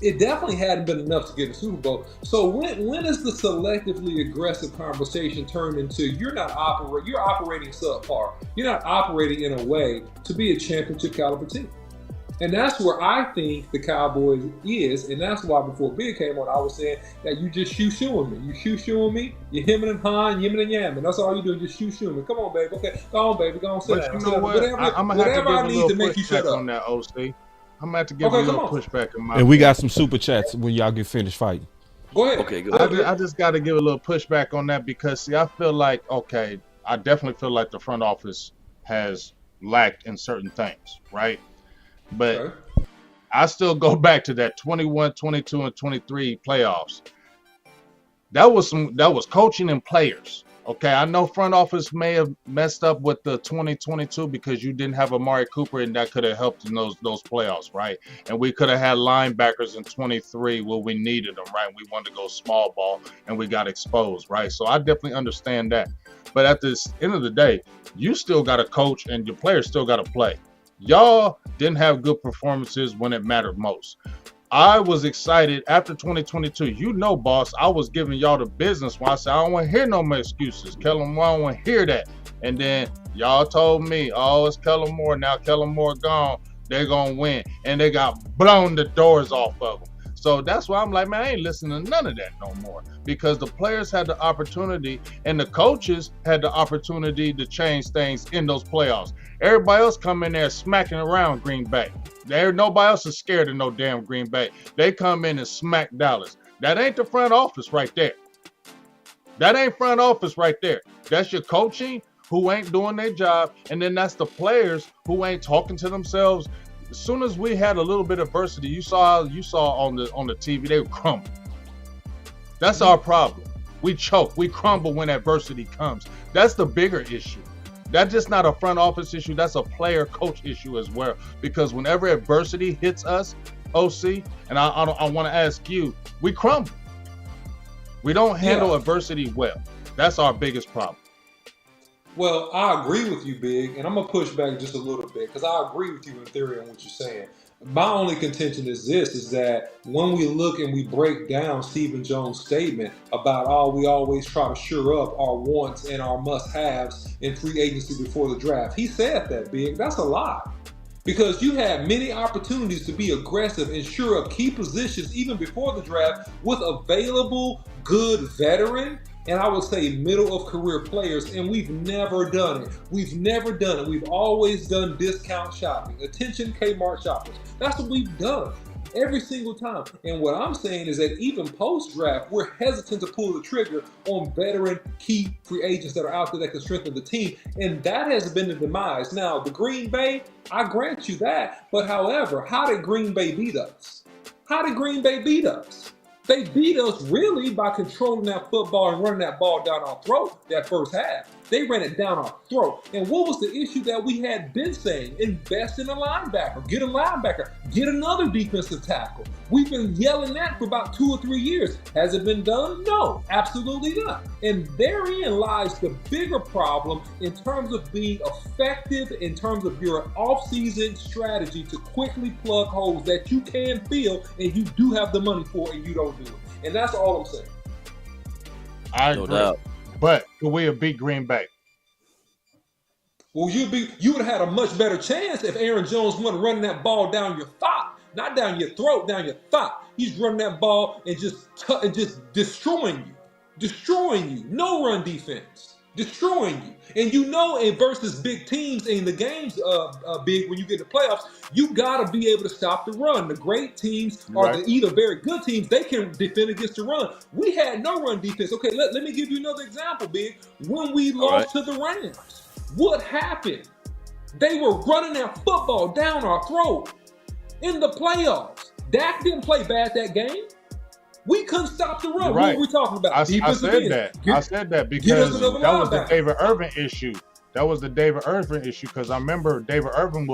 It definitely hadn't been enough to get a Super Bowl. So when is the selectively aggressive conversation turned into you're operating subpar. You're not operating in a way to be a championship caliber team. And that's where I think the Cowboys is, and that's why before Big came on, I was saying that you just shoo-shooing me. You shoo-shooing me, you hemming and hawing, yimming and yamming. That's all you do, just shoo-shooing me. Come on, baby. Okay, go on, baby. Go on, sit down. You know what? I'm going to have to give a little pushback on that, OC. I'm going to have to give you a little pushback in my And we got some super chats when y'all get finished fighting. Go ahead. Okay, go ahead. I just got to give a little pushback on that because, see, I feel like, I definitely feel like the front office has lacked in certain things, right? But I still go back to that 21, 22, and 23 playoffs. That was coaching and players. Okay, I know front office may have messed up with the 2022 because you didn't have Amari Cooper and that could have helped in those playoffs, right? And we could have had linebackers in 23 where we needed them, right? We wanted to go small ball and we got exposed, right? So I definitely understand that. But at the end of the day, you still got to coach and your players still got to play. Y'all didn't have good performances when it mattered most. I was excited after 2022. You know, boss, I was giving y'all the business when I said, I don't want to hear no more excuses. Kellen Moore, I don't want to hear that. And then y'all told me, oh, it's Kellen Moore. Now Kellen Moore gone. They're going to win. And they got blown the doors off of them. So that's why I'm like, man, I ain't listening to none of that no more, because the players had the opportunity and the coaches had the opportunity to change things in those playoffs. Everybody else come in there smacking around Green Bay. Nobody else is scared of no damn Green Bay. They come in and smack Dallas. That ain't the front office right there. That ain't front office right there. That's your coaching who ain't doing their job, and then that's the players who ain't talking to themselves. As soon as we had a little bit of adversity, you saw on the TV, they would crumble. That's our problem. We choke, we crumble when adversity comes. That's the bigger issue. That's just not a front office issue. That's a player coach issue as well. Because whenever adversity hits us, OC, and I want to ask you, we crumble. We don't handle adversity well. That's our biggest problem. Well, I agree with you, Big, and I'm going to push back just a little bit because I agree with you in theory on what you're saying. My only contention is this, is that when we look and we break down Stephen Jones' statement about, we always try to shore up our wants and our must-haves in free agency before the draft. He said that, Big. That's a lie. Because you had many opportunities to be aggressive and shore up key positions even before the draft with available good veteran and I would say middle of career players, and we've never done it. We've never done it. We've always done discount shopping. Attention Kmart shoppers. That's what we've done every single time. And what I'm saying is that even post-draft, we're hesitant to pull the trigger on veteran key free agents that are out there that can strengthen the team. And that has been the demise. Now, the Green Bay, I grant you that. But however, how did Green Bay beat us? How did Green Bay beat us? They beat us really by controlling that football and running that ball down our throat that first half. They ran it down our throat. And what was the issue that we had been saying? Invest in a linebacker. Get a linebacker. Get another defensive tackle. We've been yelling that for about 2 or 3 years. Has it been done? No, absolutely not. And therein lies the bigger problem in terms of being effective in terms of your offseason strategy to quickly plug holes that you can fill and you do have the money for and you don't do it. And that's all I'm saying. I agree. No doubt. But could we have beat Green Bay? Well, you would have had a much better chance if Aaron Jones wasn't running that ball down your thigh, not down your throat, down your thigh. He's running that ball and just destroying you. No run defense, destroying you. And you know, in versus big teams in the games, big when you get to playoffs, you gotta be able to stop the run. The great teams are the either very good teams, they can defend against the run. We had no run defense. Okay, let me give you another example, Big. When we lost to the Rams, what happened? They were running that football down our throat in the playoffs. Dak didn't play bad that game. We couldn't stop the run. What were we talking about? I said that because that was the David Irvin issue. That was the David Irvin issue because I remember David Irvin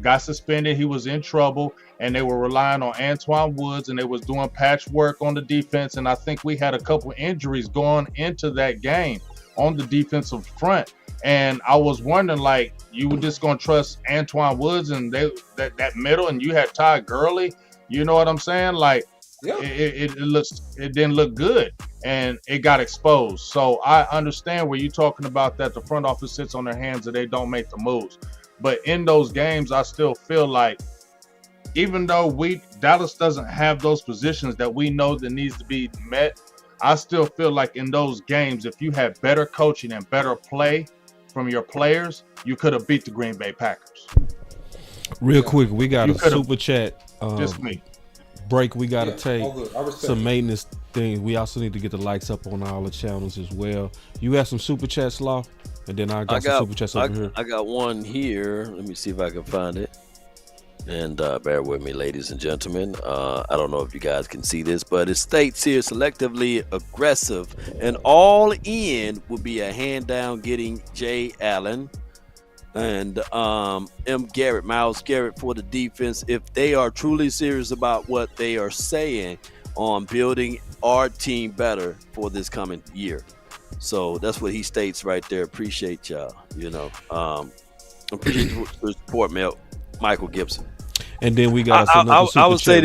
got suspended. He was in trouble, and they were relying on Antoine Woods, and they was doing patchwork on the defense. And I think we had a couple injuries going into that game on the defensive front. And I was wondering, like, you were just going to trust Antoine Woods and that middle, and you had Todd Gurley. You know what I'm saying? Like, it didn't look good, and it got exposed. So I understand where you're talking about that the front office sits on their hands and they don't make the moves. But in those games, I still feel like even though Dallas doesn't have those positions that we know that needs to be met, I still feel like in those games, if you had better coaching and better play from your players, you could have beat the Green Bay Packers. Real quick, we got a super chat. Just me. Break. We got to take some maintenance things. We also need to get the likes up on all the channels as well. You have some super chats, Law? And then I got some super chats over here. I got one here. Let me see if I can find it. And bear with me, ladies and gentlemen. I don't know if you guys can see this, but it states here, selectively aggressive and all in will be a hand down getting Jay Allen and Miles Garrett for the defense if they are truly serious about what they are saying on building our team better for this coming year. So that's what he states right there. Appreciate y'all. Appreciate the support, Michael Gibson. And then we got another super I would say chat.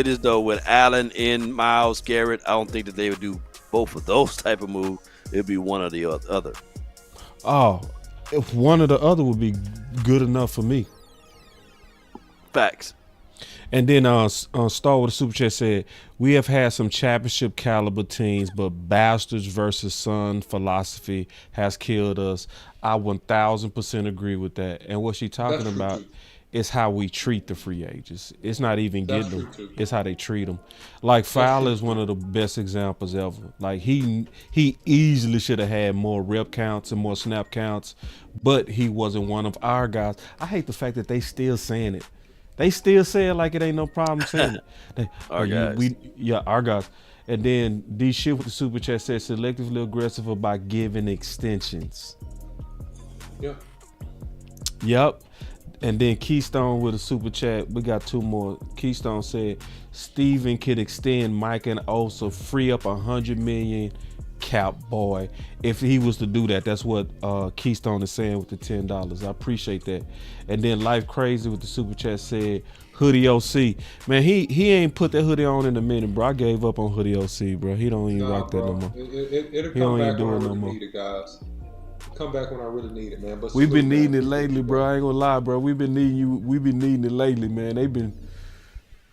this though. With Allen and Myles Garrett, I don't think that they would do both of those type of moves. It'd be one or the other. Oh, if one or the other would be good enough for me. Facts. And then Star with the super chat said, we have had some championship caliber teams, but bastards versus son philosophy has killed us. I 1000% agree with that. And what she talking about is how we treat the free agents. It's not even getting them. It's how they treat them. Like Fowler is one of the best examples ever. Like he easily should have had more rep counts and more snap counts, but he wasn't one of our guys. I hate the fact that they still saying it. They still say it like it ain't no problem saying it. Our guys. And then D shit with the super chat said selectively aggressive about giving extensions. Yeah. Yep. And then Keystone with a super chat. We got two more. Keystone said Steven could extend Mike and Osa, free up $100 million Cowboy. If he was to do that, that's what Keystone is saying with the $10. I appreciate that. And then Life Crazy with the super chat said Hoodie OC. Man, he ain't put that hoodie on in a minute, bro. I gave up on Hoodie OC, bro. He don't even rock that no more. It'll He come don't back even do when I it no really more. need it, guys. Come back when I really need it, man. But We've been needing it lately, bro. I ain't gonna lie, bro. We've been needing it lately, man.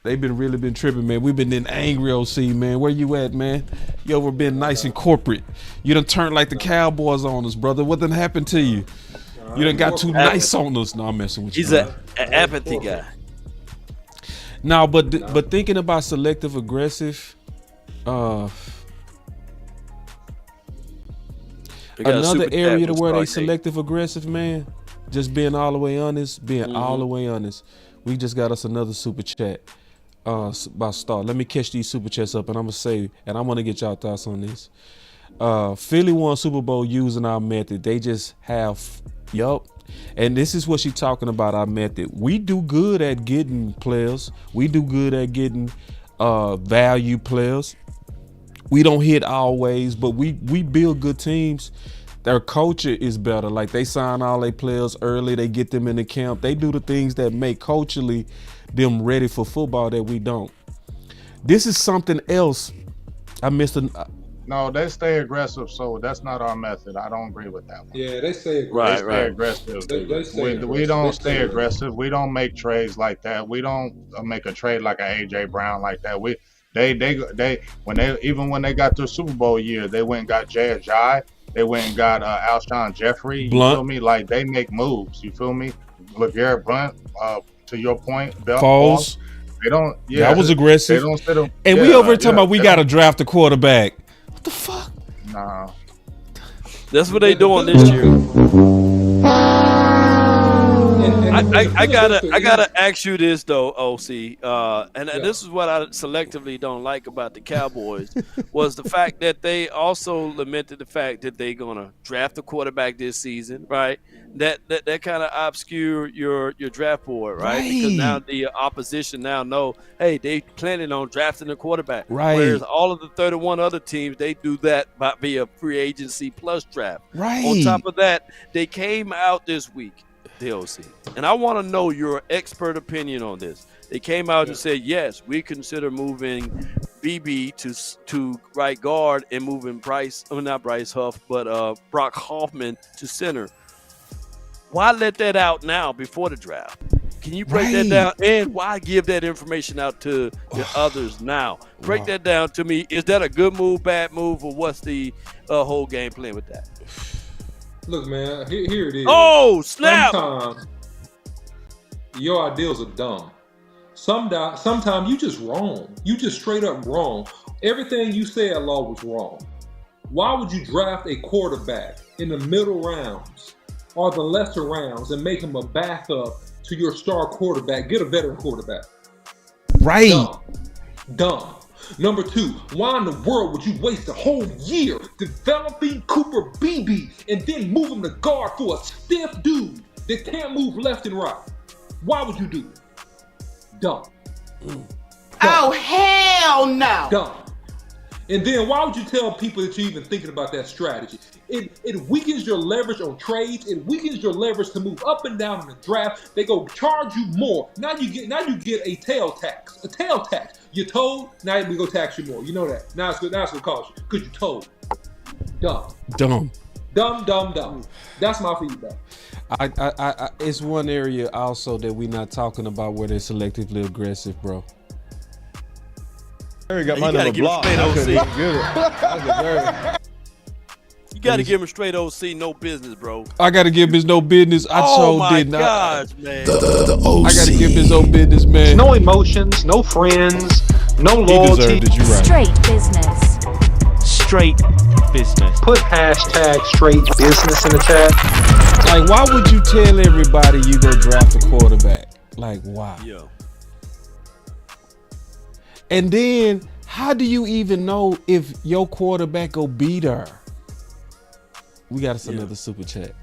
They've been really tripping, man. We've been in angry OC, man. Where you at, man? You ever been nice and corporate? You done turned like the Cowboys on us, brother. What done happened to you? You done got too nice on us. No, I'm messing with you. He's an apathy guy. No, but thinking about selective aggressive, another area to where they selective aggressive, man. Just being all the way honest, all the way honest. We just got us another super chat by Star. Let me catch these super chats up, and I'm gonna say, and I want to get y'all thoughts on this. Philly won Super Bowl using our method. They just have, and this is what she's talking about, our method. We do good at getting players. We do good at getting value players. We don't hit always, but we build good teams. Their culture is better. Like they sign all their players early. They get them in the camp. They do the things that make culturally them ready for football that we don't. This is something else. I missed No, they stay aggressive, so that's not our method. I don't agree with that one. Yeah, they stay aggressive. They stay aggressive. They stay We don't stay aggressive. We don't make trades like that. We don't make a trade like a AJ Brown like that. When they got their Super Bowl year, they went and got Jay Ajayi. They went and got Alshon Jeffrey. You feel me? Like they make moves. You feel me? LeGarrette Blount. To your point, Foles. They don't. Yeah, that was aggressive. They don't sit them. And we over here talking about we got to draft a quarterback. What the fuck? Nah. That's what they doing this year. I gotta ask you this though, OC, and this is what I selectively don't like about the Cowboys was the fact that they also lamented the fact that they're gonna draft a quarterback this season, right? That kind of obscure your draft board, right? Because now the opposition now know, hey, they planning on drafting a quarterback, right? Whereas all of the 31 other teams, they do that via free agency plus draft. Right. On top of that, they came out this week. OC. And I want to know your expert opinion on this. They came out and said, yes, we consider moving BB to right guard and moving not Bryce Huff, but Brock Hoffman to center. Why let that out now before the draft? Can you break that down? And why give that information out to the others now? Break that down to me. Is that a good move, bad move, or what's the whole game plan with that? Look, man, here it is. Oh, snap! Sometimes your ideals are dumb. Sometimes you just wrong. You just straight up wrong. Everything you said, Law, was wrong. Why would you draft a quarterback in the middle rounds or the lesser rounds and make him a backup to your star quarterback? Get a veteran quarterback. Right. Dumb. Number two, why in the world would you waste a whole year developing Cooper Beebe and then move him to guard for a stiff dude that can't move left and right? Why would you do it? Dumb. Oh, hell no. Dumb. And then why would you tell people that you're even thinking about that strategy? It weakens your leverage on trades. It weakens your leverage to move up and down in the draft. They go charge you more. Now you get a tail tax. A tail tax. You're told, now we go tax you more. You know that. Now it's gonna cost you because you're told. Dumb. That's my feedback. I it's one area also that we're not talking about where they're selectively aggressive, bro. Jerry got my number blocked. I couldn't even get it. You got to give him straight OC, no business, bro. I got to give his no business. I did not. Gosh, man. The OC. I got to give his no business, man. No emotions, no friends, no loyalty. He deserved it, you right. Straight business. Straight business. Put hashtag straight business in the chat. Like, why would you tell everybody you go draft a quarterback? Like, why? Yeah. And then, how do you even know if your quarterback go beat her? We got us another super chat.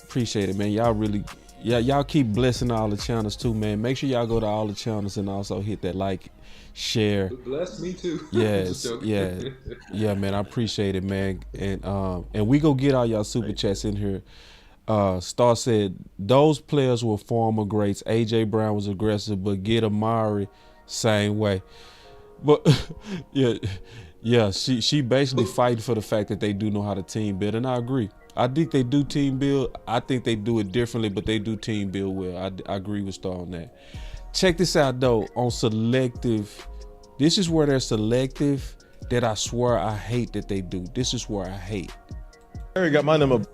Appreciate it, man. Y'all really, y'all keep blessing all the channels too, man. Make sure y'all go to all the channels and also hit that like, share. Bless me too. Yes, yeah, man. I appreciate it, man. And we go get all y'all super chats in here. Star said those players were former greats. AJ Brown was aggressive, but get Amari same way. But yeah, she basically fighting for the fact that they do know how to team build, and I agree. I think they do team build. I think they do it differently, but they do team build well. I agree with Star on that. Check this out though. On selective, this is where they're selective that I swear I hate that they do. This is where I hate. Jerry got my number.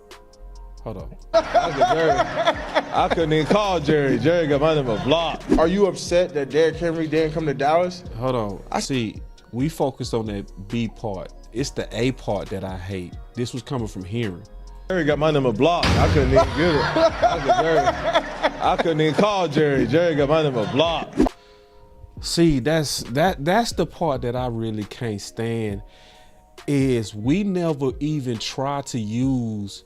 Hold on. I couldn't even call Jerry. Jerry got my number blocked. Are you upset that Derrick Henry didn't come to Dallas? Hold on. I see. We focused on that B part. It's the A part that I hate. This was coming from hearing. Jerry got my number blocked. I couldn't even get it. I couldn't even call Jerry. Jerry got my number blocked. See, that's the part that I really can't stand. Is we never even try to use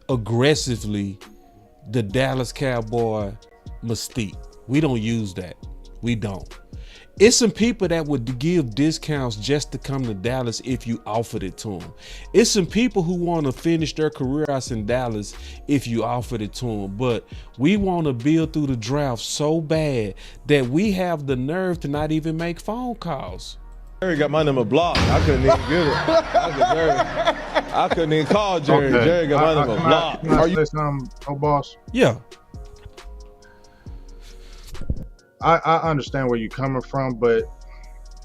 aggressively the Dallas Cowboy mystique. We don't use that. We don't. It's some people that would give discounts just to come to Dallas if you offered it to them. It's some people who want to finish their career out in Dallas if you offered it to them. But we want to build through the draft so bad that we have the nerve to not even make phone calls. Jerry got my number blocked. I couldn't even get it. I couldn't even call Jerry. Okay. Jerry got my number blocked. Are you something, boss? Yeah. I understand where you're coming from, but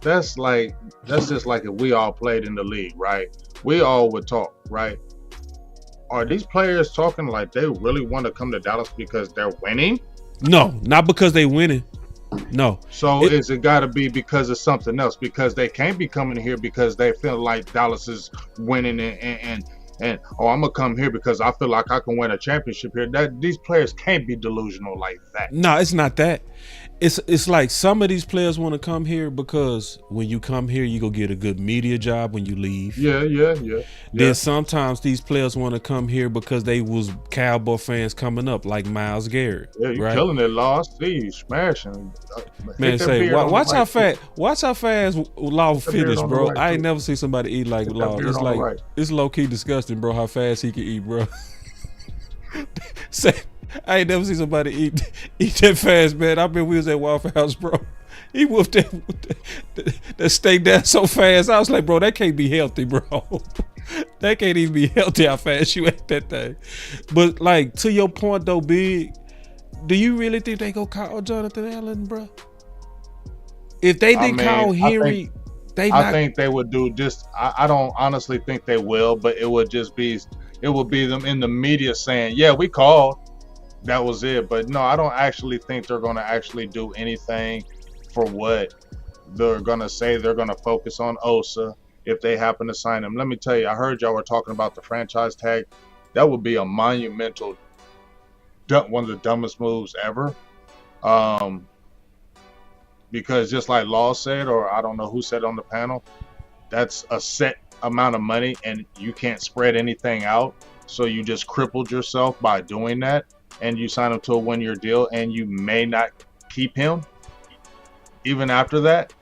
that's just like if we all played in the league, right? We all would talk, right? Are these players talking like they really want to come to Dallas because they're winning? No, not because they winning. No. So is it got to be because of something else? Because they can't be coming here because they feel like Dallas is winning and I'm gonna come here because I feel like I can win a championship here. That these players can't be delusional like that. No, it's not that. It's like some of these players want to come here because when you come here, you go get a good media job when you leave. Yeah. Then sometimes these players want to come here because they was Cowboy fans coming up, like Myles Garrett. Yeah, you right? killing it, Lost. See you smashing. Man, say watch how fast Law finish, bro. I ain't never seen somebody eat like Law. It's like it's low key disgusting, bro. How fast he can eat, bro. Say. I ain't never seen somebody eat that fast, man. I bet we was at Waffle House, bro. He whooped that steak down so fast. I was like, bro, that can't be healthy, bro. That can't even be healthy how fast you ate that thing. But like to your point though, Big, do you really think they go call Jonathan Allen, bro? If they didn't call Henry, I think they would do just. I don't honestly think they will, but it would be them in the media saying, yeah, we called. That was it. But no, I don't actually think they're going to actually do anything for what they're going to say. They're going to focus on Osa if they happen to sign him. Let me tell you, I heard y'all were talking about the franchise tag. That would be a monumental, one of the dumbest moves ever. Because just like Law said, or I don't know who said on the panel, that's a set amount of money and you can't spread anything out. So you just crippled yourself by doing that. And you sign him to a one-year deal and you may not keep him even after that.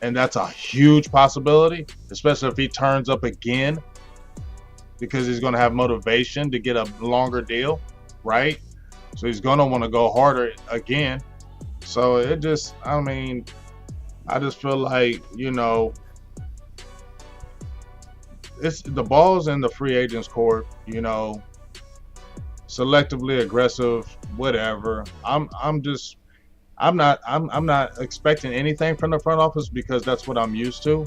and that's a huge possibility, especially if he turns up again, because he's going to have motivation to get a longer deal, right? So he's going to want to go harder again. So it just, I mean, I just feel like, you know, it's the ball's in the free agents court, you know, selectively aggressive, whatever. I'm not expecting anything from the front office because that's what I'm used to.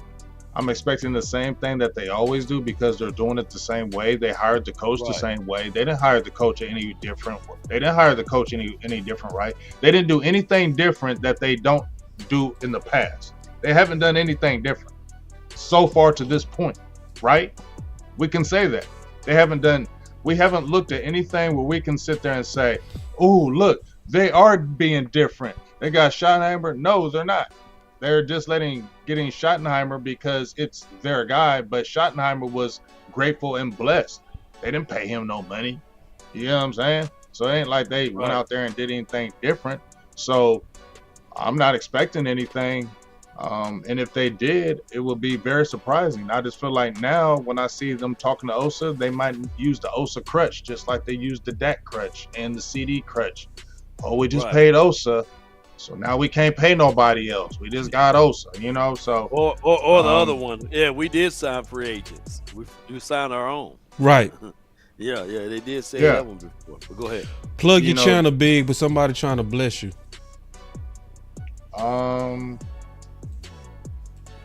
I'm expecting the same thing that they always do because they're doing it the same way. They hired the coach the same way. They didn't hire the coach any different. They didn't hire the coach any different, right? They didn't do anything different that they don't do in the past. They haven't done anything different so far to this point, right? We can say that. We haven't looked at anything where we can sit there and say, oh, look, they are being different. They got Schottenheimer. No, they're not. They're just getting Schottenheimer because it's their guy, but Schottenheimer was grateful and blessed. They didn't pay him no money. You know what I'm saying? So it ain't like they went out there and did anything different. So I'm not expecting anything. And if they did, it would be very surprising. I just feel like now when I see them talking to Osa, they might use the Osa crutch just like they used the Dak crutch and the CD crutch. Oh, we just paid Osa, so now we can't pay nobody else. We just got Osa, you know. So or the other one, yeah, we did sign free agents. We signed our own. Right. Yeah, they did say that one before. But go ahead. Plug your channel big, but somebody trying to bless you.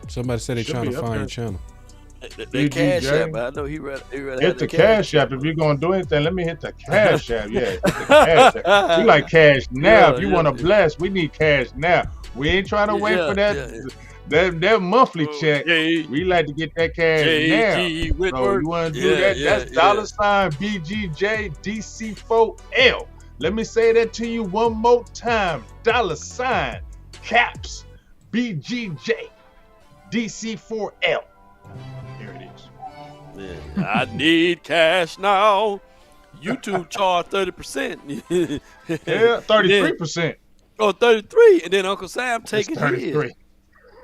Somebody said they trying to find your channel. The Cash App, I know he read. Hit the Cash App. If you're gonna do anything, let me hit the Cash App. Yeah, hit the Cash App. We like cash now. If you want to bless, we need cash now. We ain't trying to wait for that monthly check. We like to get that cash now. So you want to do that? That's $ BGJ DC4L. Let me say that to you one more time. $ caps BGJ DC4L. Here it is. Yeah, I need cash now. YouTube charge 30%. Yeah, 33%. Oh, 33, and then Uncle Sam taking 33. his.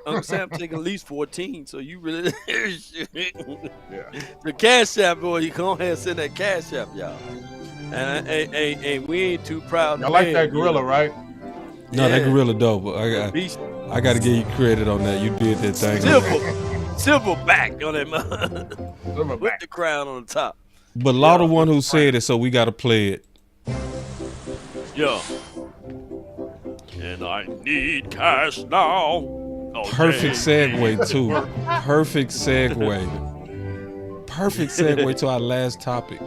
Uncle Sam taking at least 14. So you really, the Cash App, boy, you go ahead and send that Cash App, y'all. And we ain't too proud. I like that gorilla, right? No, that gorilla dope. I got to give you credit on that. You did that thing. Silverback on that mother. With the crown on the top. But Law the one who said it, so we got to play it. Yeah. And I need cash now. Okay. Perfect segue too. Perfect segue. Perfect segue to our last topic.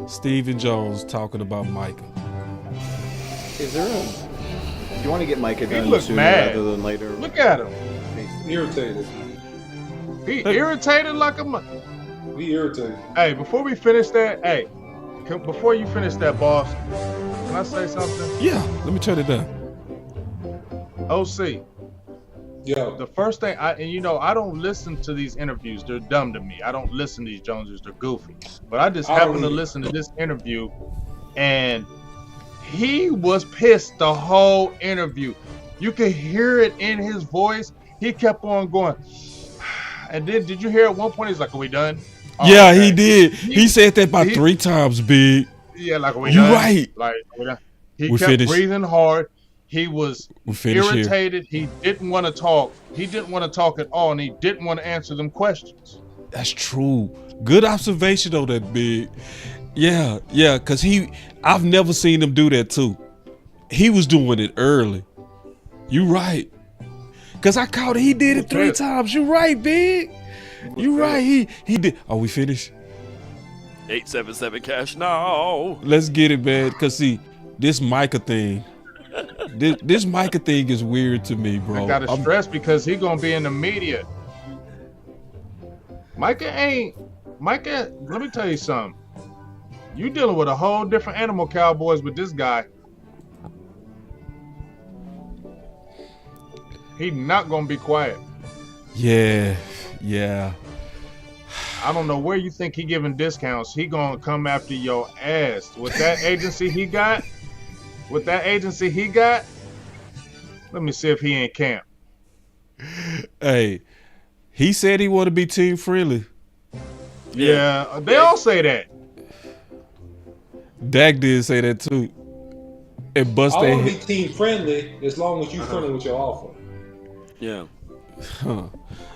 Stephen Jones talking about Micah. Is there a... You want to get Micah done sooner rather than later? Look at him. Irritated. He irritated like a We irritated. Hey, before we finish that, before you finish that, boss, can I say something? Yeah, let me turn it down. OC. Yo. The first thing I don't listen to these interviews. They're dumb to me. I don't listen to these Joneses. They're goofy. But I just happened to listen to this interview, and he was pissed the whole interview. You could hear it in his voice. He kept on going. And then, did you hear at one point he's like, "Are we done?" Oh, yeah, okay. He did. He said that about 3 times, big. Yeah, like, are we you done? Right. Like, he we kept finished. breathing hard. He was irritated. Here. He didn't want to talk. He didn't want to talk at all, and he didn't want to answer them questions. That's true. Good observation, though, that big. Yeah, because I've never seen him do that, too. He was doing it early. You right. Because I caught it. He did it 3 times. You right, big. You right. He did. Are we finished? 877 cash now. Let's get it, man. Because, see, this Micah thing. This Micah thing is weird to me, bro. I got to stress because he's going to be in the media. Micah, let me tell you something. You dealing with a whole different animal, Cowboys, with this guy. He's not going to be quiet. Yeah. I don't know where you think he giving discounts. He going to come after your ass. With that agency he got, let me see if he in camp. Hey, he said he want to be team friendly. Yeah, they all say that. Dak did say that too. And bust I their want to be team friendly as long as you're friendly with your offer. Yeah. Huh.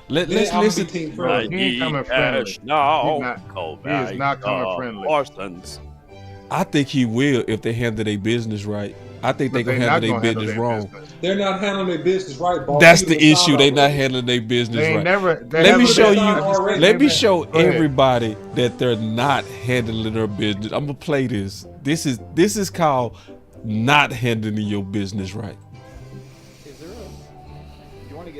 Let's I'm listen. be team friendly. He ain't coming friendly. No, he is not coming friendly. Parsons. I think he will if they handle their business right. I think they gonna handle their business wrong. They're not handling their business right, boss. That's the issue. They not handling their business right. Let me show you. Let me show everybody that they're not handling their business. I'm gonna play this. This is called not handling your business right.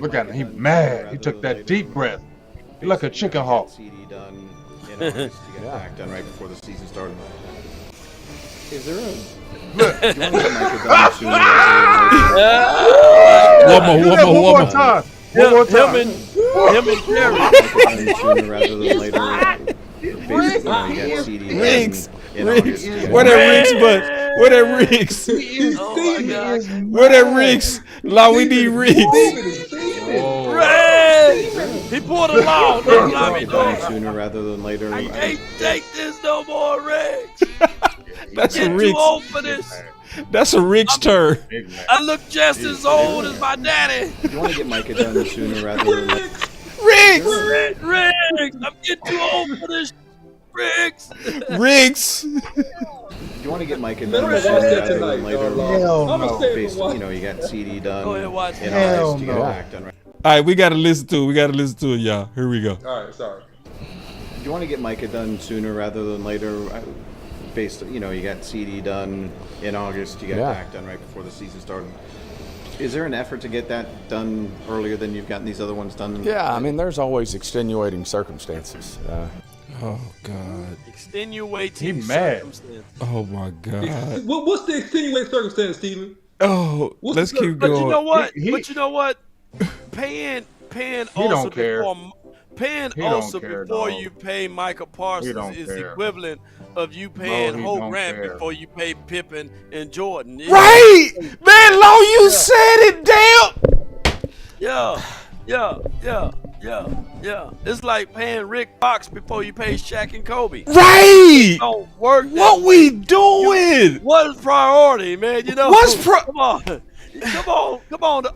Look at him. He mad. He took that deep breath. He like a chicken hawk. CD done in August to get back done right before the season started. Is there a Look. You want to get Micah done sooner One more time. Him and Jerry. sooner rather than later. Basically, you got CD Riggs. in August. Where that Riggs but where that Riggs? Where that Riggs? Law, we need Riggs. He pulled a law. Sooner rather than later. I can't take this no more, Riggs. That's a Too Riggs. old for this. That's a Riggs turn. I look just as old as my daddy. You want to get Micah done sooner rather than later. Riggs. Riggs, I'm getting too old for this. Riggs. Riggs. You want to get Micah done sooner rather than later. You know, you got CD done. Go ahead, watch in August. You got back done right. All right, we gotta listen to it. We gotta listen to it, y'all. Here we go. All right, sorry. You want to get Micah done sooner rather than later. You know, you got CD done in August. You got back done right before the season started. Is there an effort to get that done earlier than you've gotten these other ones done? Yeah, I mean, there's always extenuating circumstances. Oh God. Extenuating He mad. circumstances. Oh my God. What's the extenuating circumstance, Steven? Oh, let's keep going. But you know what? But you know what? Paying Osa before you pay Micah Parsons is equivalent of you paying Hope Grant before you pay Pippen and Jordan. Right, man. Law, you said it. Damn. Yeah. It's like paying Rick Fox before you pay Shaq and Kobe. Right. It don't work. What we doing? What is priority, man? You know. Come on.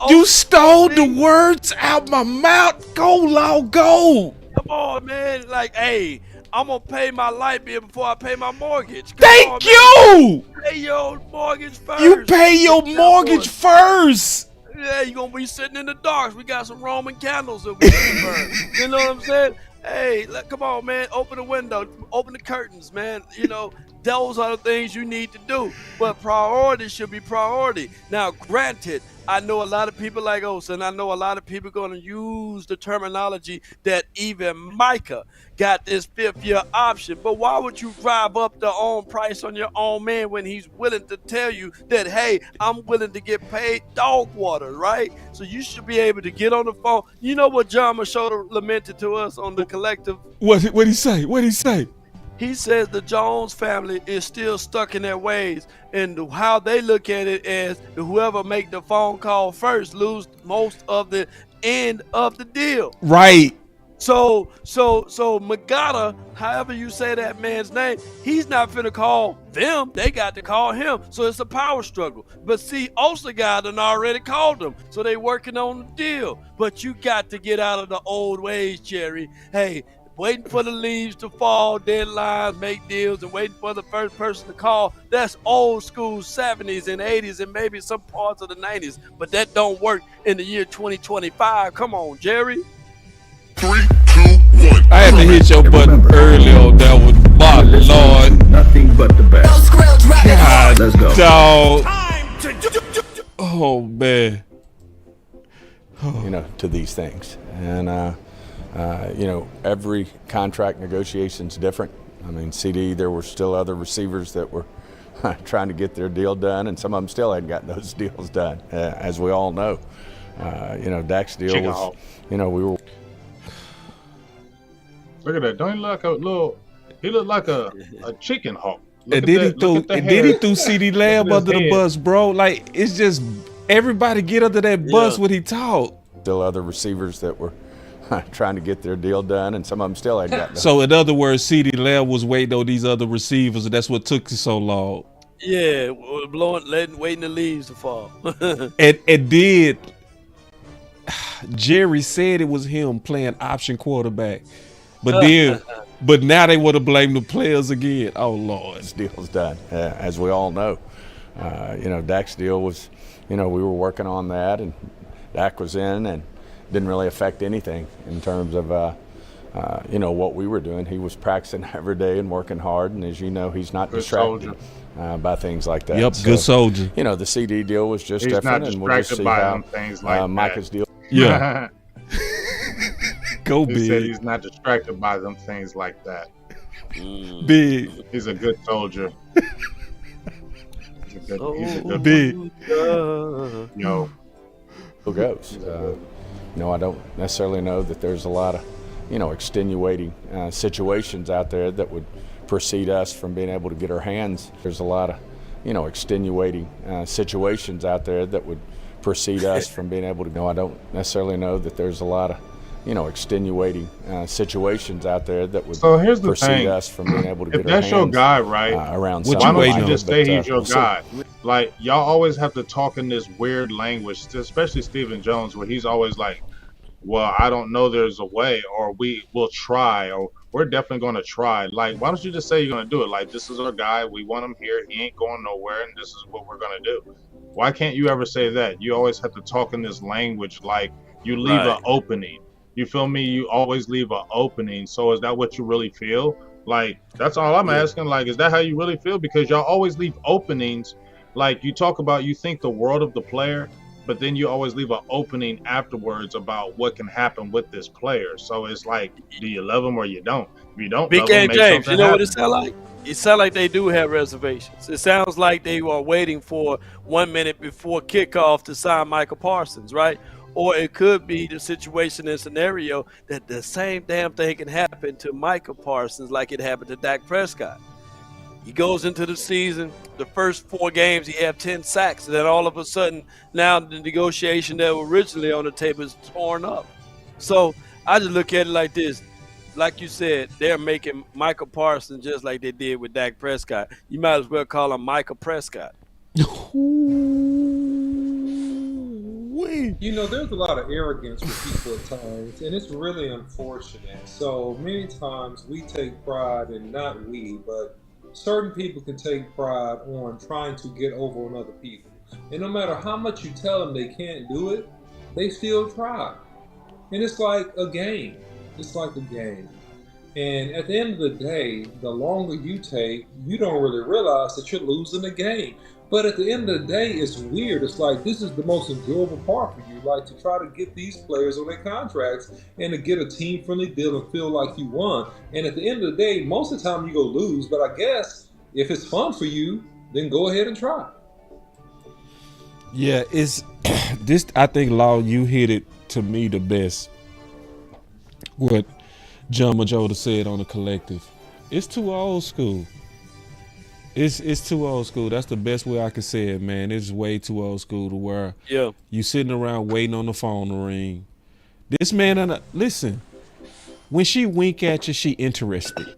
You stole the words out my mouth. Go, Law, go. Come on, man. Like, hey, I'm gonna pay my light bill before I pay my mortgage. Thank you. Pay your mortgage first. You pay your mortgage first. Yeah, you're gonna be sitting in the dark. We got some Roman candles that we can burn. You know what I'm saying? Hey, come on, man. Open the window. Open the curtains, man. You know, those are the things you need to do. But priority should be priority. Now, granted, I know a lot of people like Osa, and I know a lot of people going to use the terminology that even Micah got this fifth-year option. But why would you drive up the own price on your own man when he's willing to tell you that, hey, I'm willing to get paid dog water, right? So you should be able to get on the phone. You know what John Machota lamented to us on the collective? What'd he say? What'd he say? He says the Jones family is still stuck in their ways, and how they look at it as whoever make the phone call first lose most of the end of the deal. Right. So Magada, however you say that man's name, he's not finna call them. They got to call him. So it's a power struggle. But see, Osa guy done already called them. So they working on the deal. But you got to get out of the old ways, Jerry. Hey, waiting for the leaves to fall, deadlines, make deals, and waiting for the first person to call. That's old school 70s and 80s and maybe some parts of the 90s. But that don't work in the year 2025. Come on, Jerry. 3, 2, 1. I had to hit your button early on that one. My Lord. Nothing but the best. God, Let's go. Dog. Oh, man. You know, to these things. And, you know, every contract negotiation's different. I mean, CD, there were still other receivers that were trying to get their deal done, and some of them still hadn't gotten those deals done, as we all know. You know, Dak's deal Chicken was, hawk. you know, we were. Look at that. Don't he look like a little? He looked like a chicken hawk. And then he threw CD Lamb under the bus, bro. Like, it's just everybody get under that bus when he talk. Still other receivers that were trying to get their deal done, and some of them still hadn't gotten done. So in other words, CeeDee Lamb was waiting on these other receivers, and that's what took you so long. Yeah, waiting the leaves to fall. and did Jerry said it was him playing option quarterback, but now they want to blame the players again. Oh Lord, this deal's done, as we all know. Dak's deal was, we were working on that, and Dak was in, and didn't really affect anything in terms of what we were doing. He was practicing every day and working hard, and as you know, he's not distracted by things like that. Yep, good soldier. The CD deal was just he's different, not and we'll just see how things like Micah's deal. Yeah. Go he big. said he's not distracted by them things like that. Big. He's a good soldier. He's a good big. Yo. Who goes? I don't necessarily know that there's a lot of, extenuating situations out there that would precede us from being able to get our hands. There's a lot of, extenuating situations out there that would precede us from being able to go. I don't necessarily know that there's a lot of, extenuating situations out there that would here's the precede thing. us from being able to If get our that's hands your guy, right? Around why something. don't you just say he's your we'll see. guy? Like, y'all always have to talk in this weird language, especially Stephen Jones, where he's always like, well, I don't know there's a way, or we will try, or we're definitely going to try. Like, why don't you just say you're going to do it? Like, this is our guy. We want him here. He ain't going nowhere, and this is what we're going to do. Why can't you ever say that? You always have to talk in this language like you leave an opening. You feel me? You always leave an opening. So is that what you really feel? Like, that's all I'm asking. Like, is that how you really feel? Because y'all always leave openings. Like, you talk about, you think the world of the player, but then you always leave an opening afterwards about what can happen with this player. So it's like, do you love him or you don't? If you don't Big love Game him, James, you know what happen. it sounds like? It sounds like they do have reservations. It sounds like they are waiting for 1 minute before kickoff to sign Micah Parsons, right? Or it could be the situation and scenario that the same damn thing can happen to Micah Parsons like it happened to Dak Prescott. He goes into the season, the first 4 games, he had 10 sacks. And then all of a sudden, now the negotiation that was originally on the table is torn up. So I just look at it like this. Like you said, they're making Micah Parsons just like they did with Dak Prescott. You might as well call him Micah Prescott. There's a lot of arrogance with people at times, and it's really unfortunate. So many times we take pride, and not we, but certain people can take pride on trying to get over on other people. And no matter how much you tell them they can't do it, they still try. And it's like a game. It's like a game. And at the end of the day, the longer you take, you don't really realize that you're losing the game. But at the end of the day, it's weird. It's like, this is the most enjoyable part for you, like to try to get these players on their contracts and to get a team-friendly deal and feel like you won. And at the end of the day, most of the time you go lose. But I guess if it's fun for you, then go ahead and try. Yeah, it's this. I think, Law, you hit it to me the best. What John Majota said on the collective. It's too old school. It's too old school. That's the best way I can say it, man. It's way too old school to where you sitting around waiting on the phone to ring. This man, listen, when she wink at you, she interested.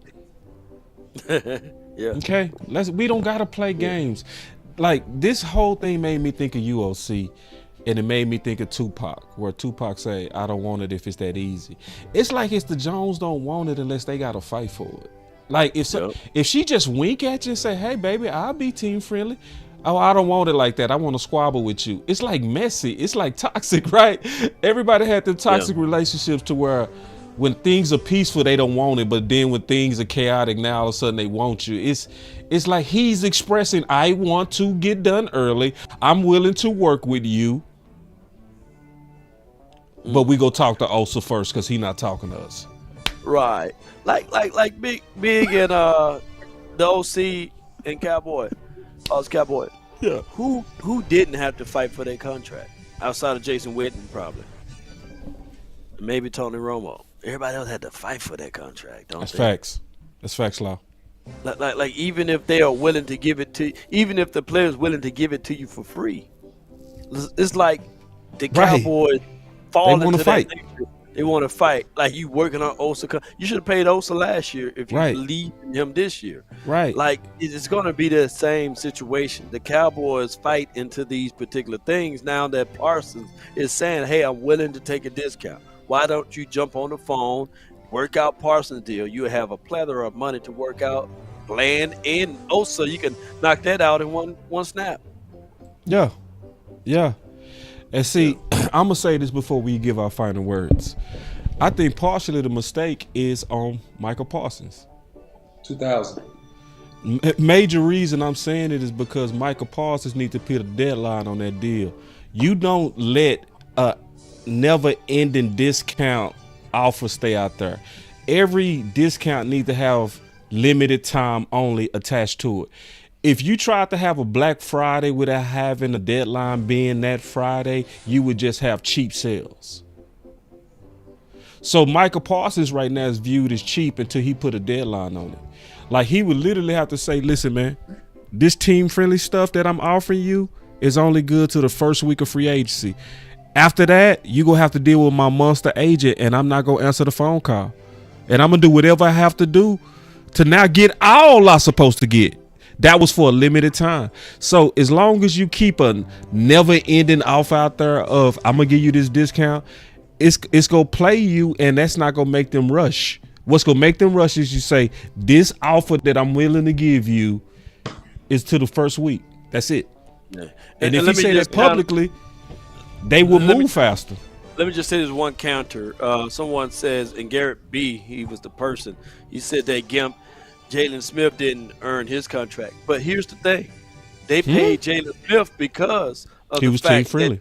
Yeah. Okay? We don't got to play games. Like, this whole thing made me think of UOC, and it made me think of Tupac, where Tupac say, I don't want it if it's that easy. It's like it's the Jones don't want it unless they got to fight for it. Like, if she just wink at you and say, hey, baby, I'll be team friendly. Oh, I don't want it like that. I want to squabble with you. It's like messy. It's like toxic, right? Everybody had them toxic relationships to where when things are peaceful, they don't want it. But then when things are chaotic, now all of a sudden they want you. It's like he's expressing, I want to get done early. I'm willing to work with you. But we go talk to Osa first because he's not talking to us. Right. Like Big and the OC and Cowboy. Us Cowboy. Yeah. Who didn't have to fight for their contract? Outside of Jason Witten, probably. Maybe Tony Romo. Everybody else had to fight for their contract, don't That's they? facts. That's facts, Law. Like even if they are willing to give it to, even if the player's willing to give it to you for free, it's like the Cowboys fall wanna into fight. that nature. They want to fight. Like you working on Osa. You should have paid Osa last year if you believe in him this year. Right. Like it's going to be the same situation. The Cowboys fight into these particular things now that Parsons is saying, "Hey, I'm willing to take a discount. Why don't you jump on the phone, work out Parsons' deal? You have a plethora of money to work out. Bland and Osa, you can knock that out in one snap." Yeah. Yeah. And see, I'm going to say this before we give our final words. I think partially the mistake is on Micah Parsons. 2000. Major reason I'm saying it is because Micah Parsons needs to put a deadline on that deal. You don't let a never-ending discount offer stay out there. Every discount needs to have limited time only attached to it. If you tried to have a Black Friday without having a deadline being that Friday, you would just have cheap sales. So Micah Parsons right now is viewed as cheap until he put a deadline on it. Like he would literally have to say, listen, man, this team-friendly stuff that I'm offering you is only good to the first week of free agency. After that, you're going to have to deal with my monster agent, and I'm not going to answer the phone call. And I'm going to do whatever I have to do to now get all I'm supposed to get. That was for a limited time. So as long as you keep a never-ending offer out there of I'm gonna give you this discount, it's gonna play you, and that's not gonna make them rush. What's gonna make them rush is you say this offer that I'm willing to give you is to the first week. That's it. Yeah. And if you say that publicly, they will move faster. Let me just say this one counter. Someone says, and Garrett B, he was the person. He said that Jalen Smith didn't earn his contract. But here's the thing. They paid Jalen Smith because of he the was fact team-friendly.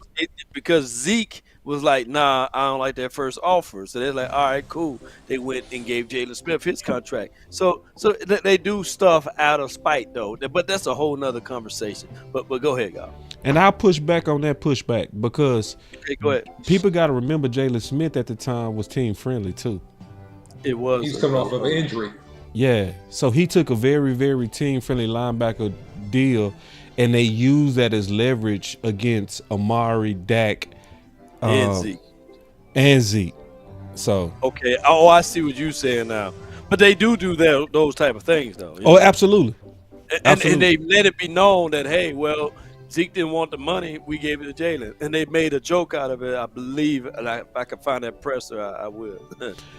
because Zeke was like, nah, I don't like that first offer. So they're like, all right, cool. They went and gave Jalen Smith his contract. So they do stuff out of spite, though. But that's a whole nother conversation. But go ahead, y'all. And I'll push back on that pushback because go ahead. People got to remember Jalen Smith at the time was team-friendly, too. It was. He's coming off of an injury. Yeah, so he took a very, very team-friendly linebacker deal, and they used that as leverage against Amari, Dak, and Zeke. So okay, I see what you're saying now. But they do those type of things, though. Oh, absolutely. And they let it be known that, hey, well, Zeke didn't want the money, we gave it to Jalen, and they made a joke out of it. I believe, and if I can find that presser, I will.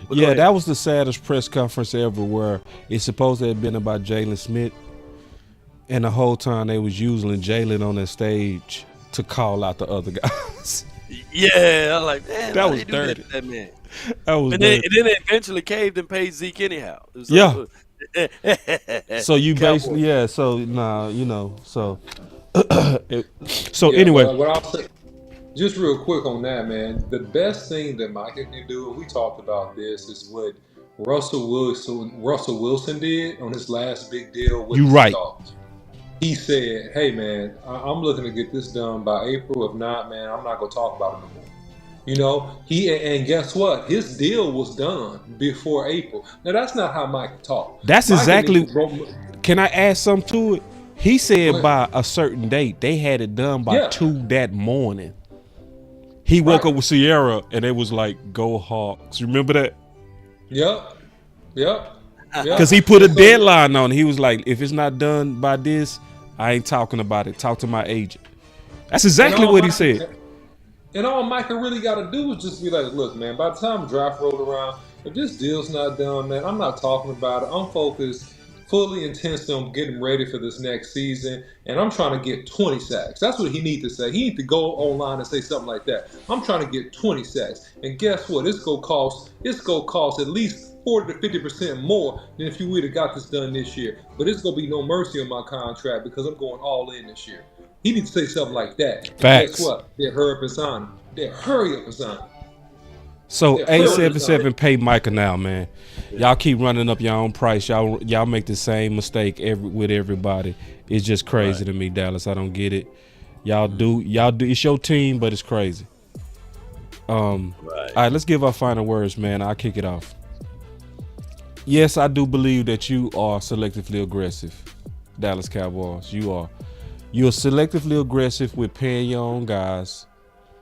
Yeah, that was the saddest press conference ever, where it's supposed to have been about Jalen Smith, and the whole time they was using Jalen on that stage to call out the other guys. Yeah, I'm like, man, that was dirty. That man. That was and dirty. then they eventually caved and paid Zeke anyhow. Yeah. So you basically, so nah, so. Anyway, what I'll say, just real quick on that, man. The best thing that Micah can do, and we talked about this, is what Russell Wilson did on his last big deal with the Dogs. He said, "Hey, man, I'm looking to get this done by April. If not, man, I'm not gonna talk about it no more." And guess what? His deal was done before April. Now that's not how Micah talked. That's exactly. Can I add something to it? He said by a certain date, they had it done by 2 that morning. He woke up with Sierra and it was like, go Hawks. You remember that? Yep. Because he put a deadline on it. He was like, if it's not done by this, I ain't talking about it. Talk to my agent. That's exactly what he said. And all Micah really got to do is just be like, look, man, by the time draft rolled around, if this deal's not done, man, I'm not talking about it. I'm focused fully intense on getting ready for this next season, and I'm trying to get 20 sacks. That's what he needs to say. He needs to go online and say something like that. I'm trying to get 20 sacks. And guess what? It's gonna cost at least 40 to 50% more than if you would have got this done this year. But it's gonna be no mercy on my contract because I'm going all in this year. He needs to say something like that. Facts. Guess what? They'll hurry up and sign him. So 877 pay Micah now, man. Y'all keep running up your own price. Y'all make the same mistake with everybody. It's just crazy to me, Dallas. I don't get it. Y'all do. It's your team, but it's crazy. All right, let's give our final words, man. I'll kick it off. Yes, I do believe that you are selectively aggressive, Dallas Cowboys. You are. You're selectively aggressive with paying your own guys.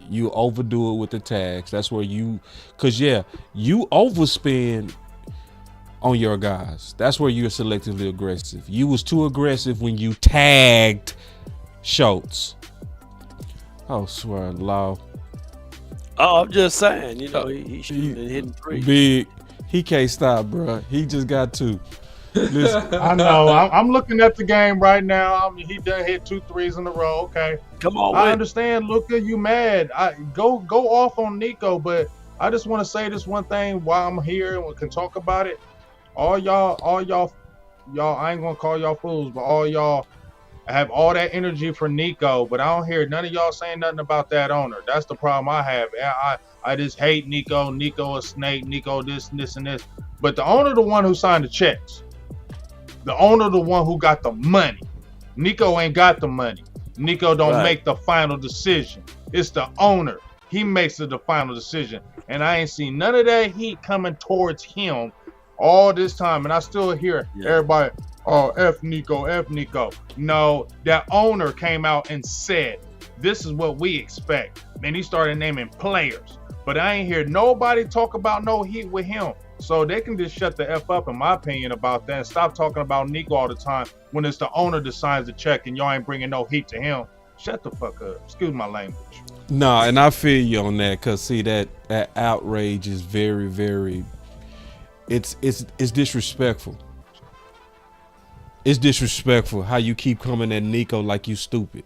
You overdo it with the tags. That's where you overspend on your guys. That's where you're selectively aggressive. You was too aggressive when you tagged Schultz. Oh, swear law. Oh, I'm just saying, he shouldn't have hit 3. Big. He can't stop, bro. He just got 2. Listen. I know. I'm looking at the game right now. He done hit 2 threes in a row. Okay. Come on, I understand, Luka, you mad. Go off on Nico, but I just want to say this one thing while I'm here and we can talk about it. All y'all, I ain't gonna call y'all fools, but all y'all have all that energy for Nico, but I don't hear none of y'all saying nothing about that owner. That's the problem I have. I just hate Nico. Nico a snake. Nico this and this and this. But the owner, the one who signed the checks. The owner, the one who got the money. Nico ain't got the money. Nico don't make the final decision. It's the owner. He makes the final decision. And I ain't seen none of that heat coming towards him all this time. And I still hear everybody, oh, F Nico, F Nico. No, that owner came out and said, this is what we expect. Then he started naming players. But I ain't hear nobody talk about no heat with him. So they can just shut the F up, in my opinion, about that. And stop talking about Nico all the time when it's the owner that signs the check and y'all ain't bringing no heat to him. Shut the fuck up. Excuse my language. No, and I feel you on that, because see, that outrage is very, very, it's disrespectful. It's disrespectful how you keep coming at Nico like you stupid.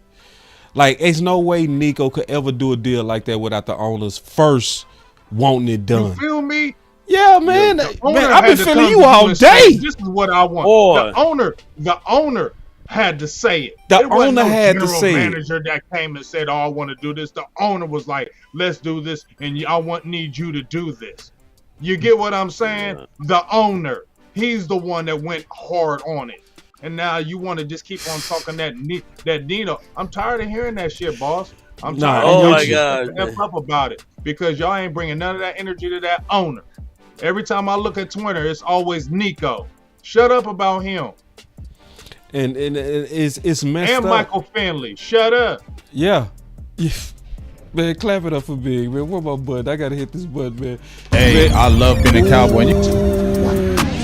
Like, there's no way Nico could ever do a deal like that without the owners first wanting it done. You feel me? Yeah, man. I've been feeling you all day. This is what I want. The owner had to say it. The owner had to say it. General manager that came and said, "Oh, I want to do this." The owner was like, "Let's do this, and need you to do this." You get what I'm saying? The owner, he's the one that went hard on it. And now you want to just keep on talking that Nino. I'm tired of hearing that shit, boss. I'm tired of hearing F up about it, because y'all ain't bringing none of that energy to that owner. Every time I look at Twitter, it's always Nico. Shut up about him. And it's messed up. And Michael Finley. Shut up. Yeah. Man, clap it up for Big, man. Where my button? I gotta hit this button, man. Hey, man. I love being a Cowboy.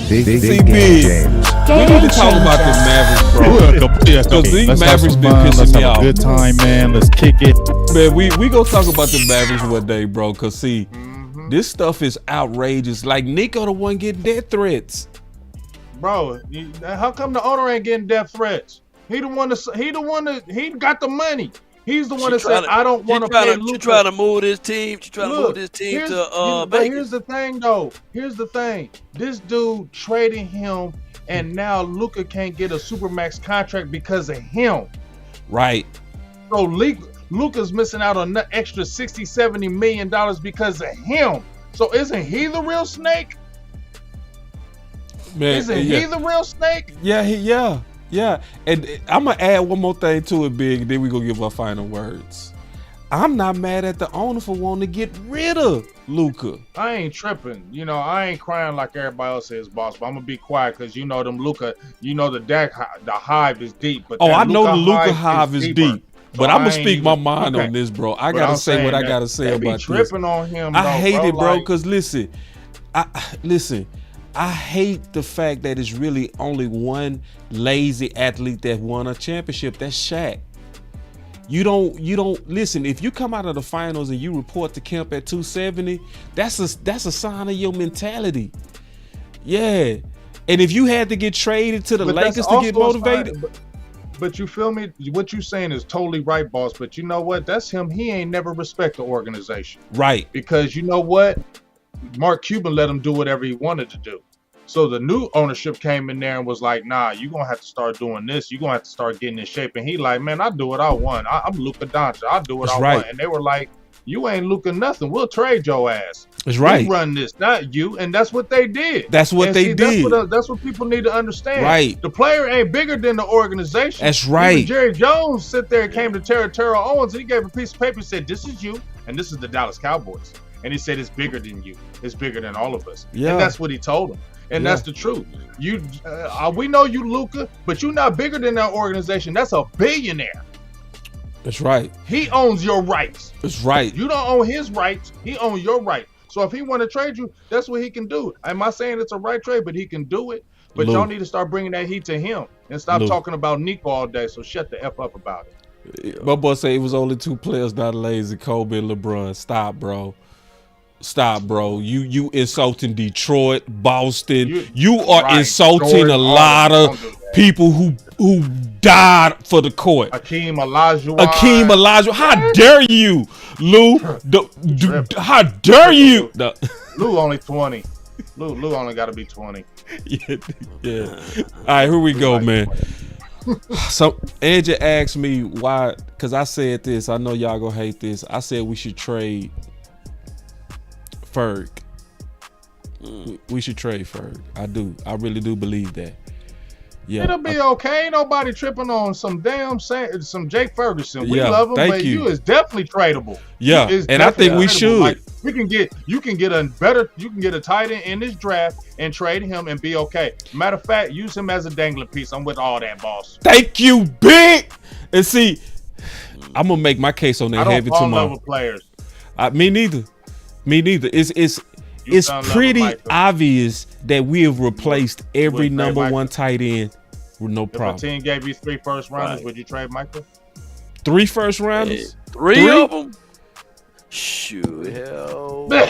Big We need to talk about the Mavericks, bro. Because these Mavericks been pissing me off. Good time, man. Let's kick it. Man, we gonna talk about the Mavericks one day, bro. Because see, this stuff is outrageous. Like, Nico the one getting death threats. Bro, how come the owner ain't getting death threats? He got the money. He's the one that said, I don't want to pay Luka. You trying to move this team? You trying to move this team to But here's the thing, though. Here's the thing. This dude traded him, and now Luka can't get a Supermax contract because of him. Right. So Luka's missing out on an extra $60-70 million because of him. So isn't he the real snake? Man, isn't he the real snake? Yeah. And I'm going to add one more thing to it, Big, and then we're going to give our final words. I'm not mad at the owner for wanting to get rid of Luka. I ain't tripping. I ain't crying like everybody else is, boss, but I'm going to be quiet because them Luka, the hive is deep. But I know the Luka hive is deep. But I'm going to speak my mind on this, bro. I got to say what I got to say about this. Tripping on him, I hate it, bro, because listen, I hate the fact that it's really only one lazy athlete that won a championship. That's Shaq. You don't listen. If you come out of the finals and you report to camp at 270, that's a sign of your mentality. Yeah. And if you had to get traded to the Lakers to get motivated. But you feel me? What you saying is totally right, boss. But you know what? That's him. He ain't never respect the organization. Right. Because you know what? Mark Cuban let him do whatever he wanted to do. So the new ownership came in there and was like, nah, you're going to have to start doing this. You're going to have to start getting in shape. And he like, man, I do what I want. I'm Luka Doncic. I do what I want. And they were like, you ain't Luka nothing. We'll trade your ass. That's right. We run this, not you. And that's what they did. That's what they did. That's what people need to understand. Right. The player ain't bigger than the organization. That's right. Even Jerry Jones sit there and came to Terrell Owens and he gave a piece of paper and said, this is you and this is the Dallas Cowboys. And he said, it's bigger than you. It's bigger than all of us. Yeah. And that's what he told him. And that's the truth. We know you, Luka, but you're not bigger than that organization. That's a billionaire. That's right. He owns your rights. That's right. You don't own his rights. He owns your rights. So if he want to trade you, that's what he can do. I'm not saying it's a right trade, but he can do it. But y'all need to start bringing that heat to him and stop talking about Nico all day. So shut the F up about it. My boy say it was only 2 players not lazy, Kobe and LeBron. Stop, bro. Stop, bro. You insulting Detroit, Boston. You are insulting a lot of people who died for the court. Akeem Olajuwon. How dare you, Lou? How dare you? Lou only 20. Lou only got to be 20. Yeah. All right, here we go, man. So Andrew asked me why, because I said this. I know y'all gonna hate this. I said we should trade Ferg. We should trade Ferg. I do. I really do believe that. Yeah, it'll be okay. Ain't nobody tripping on some Jake Ferguson. We love him, but you is definitely tradable. Yeah, and I think we should. Like, you can get a tight end in this draft and trade him and be okay. Matter of fact, use him as a dangling piece. I'm with all that, boss. Thank you, big. And see, I'm gonna make my case on that heavy tomorrow. With players. Me neither. It's pretty obvious that we have replaced every number one tight end with no problem. If a team gave you 3 first rounders, would you trade Micah? 3 first rounders? Three of them? Shoot, hell. Yeah,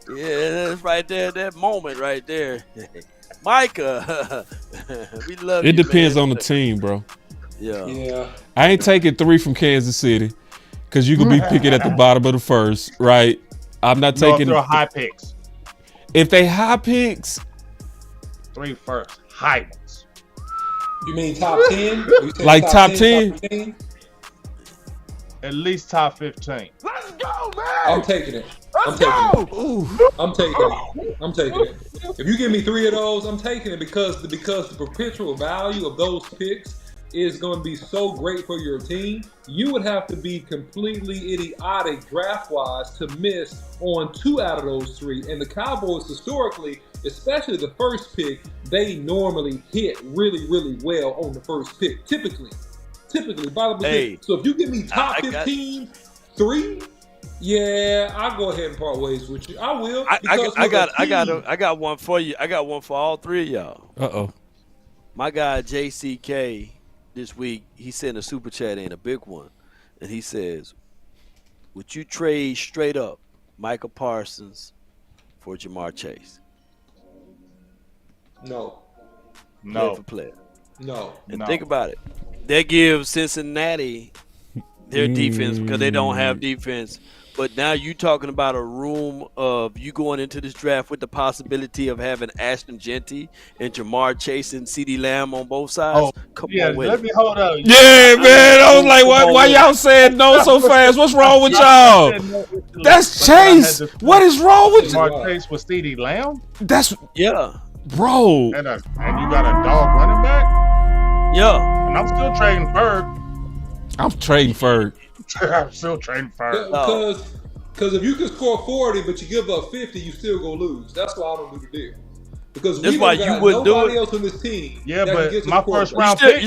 that's right there, that moment right there. Micah, we love you, It depends man. on the team, bro. Yeah. I ain't taking 3 from Kansas City because you could be picking at the bottom of the first, right? I'm not taking. No, high picks. If they high picks, 3 first, high ones. You mean top 10? Like top 10? At least top 15. Let's go, man. I'm taking it. I'm taking it. If you give me 3 of those, I'm taking it because the perpetual value of those picks is going to be so great for your team. You would have to be completely idiotic draft-wise to miss on 2 out of those 3. And the Cowboys historically, especially the first pick, they normally hit really, really well on the first pick. Typically. So if you give me top 15, 3, yeah, I'll go ahead and part ways with you. I will. I got one for you. I got one for all 3 of y'all. Uh-oh. My guy JCK this week, he sent a super chat in, a big one, and he says, would you trade straight up Micah Parsons for Jamar Chase? No. Player for player. No. And think about it. They give Cincinnati their defense because they don't have defense. But now you talking about a room of you going into this draft with the possibility of having Ashton Genty and Jamar Chase and CeeDee Lamb on both sides. Come on with let me hold up. Yeah, man. I was like, why y'all saying no so fast? What's wrong with y'all? That's Chase. What is wrong with you? Jamar Chase with CeeDee Lamb? That's bro. And you got a dog running back? Yeah. And I'm still trading Ferg. I'm trading Ferg. I'm still trading Ferg. Because if you can score 40 but you give up 50, you still gonna lose. That's why I don't do the deal. Because that's why you wouldn't do it. Nobody else on this team. Yeah, but my first round pick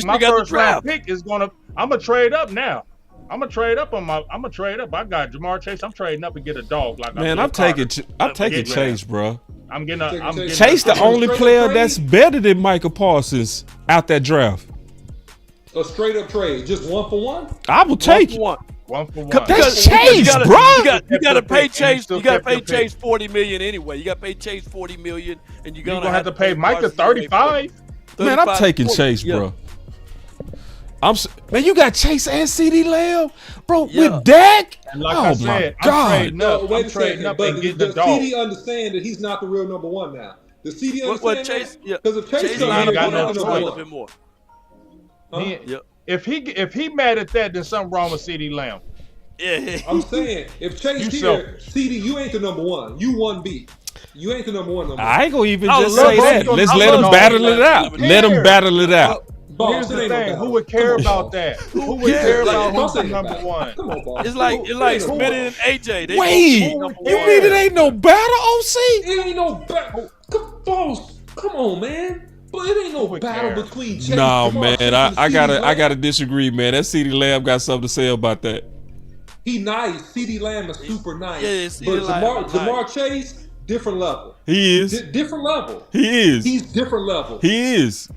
is gonna. I'm gonna trade up now. I'm gonna trade up. I got Jamar Chase. I'm trading up and get a dog. I'm taking Chase, bro. I'm getting Chase, the only player that's better than Micah Parsons out that draft. A straight up trade, just 1 for 1. I will take it. 1 for 1. That's Chase, bro. You gotta pay Chase. You gotta pay Chase $40 million anyway. You gotta pay Chase $40 million, and you're gonna have to pay Micah 35. Man, I'm taking Chase, bro. Man, you got Chase and CeeDee Lamb, bro, with Dak. And like I said, I'm trading up and getting the dog. CD understand that he's not the real number 1 now. Does CD understand that? Because if Chase ain't got no number 1. More. If he mad at that, then something wrong with CeeDee Lamb. Yeah, I'm saying if Chase here, CD, you ain't the number 1. You 1B. You ain't the number 1. I ain't gonna even just say that. Let's let him battle it out. Let him battle it out. Here's the thing: who would care about that? Who would care about who's the number 1? Come on, boss. It's like Smith and AJ. Wait, you mean it ain't no battle, OC? It ain't no battle. Come on, man. But it ain't no battle between Chase. No, Jamar man, Chase and I CeeDee Lamb. gotta disagree, man. That CeeDee Lamb got something to say about that. He nice. CeeDee Lamb is super nice. Yeah, but CeeDee Lamb is Jamar nice. Chase, different level. He is. Different level. He is. He's different level. He is.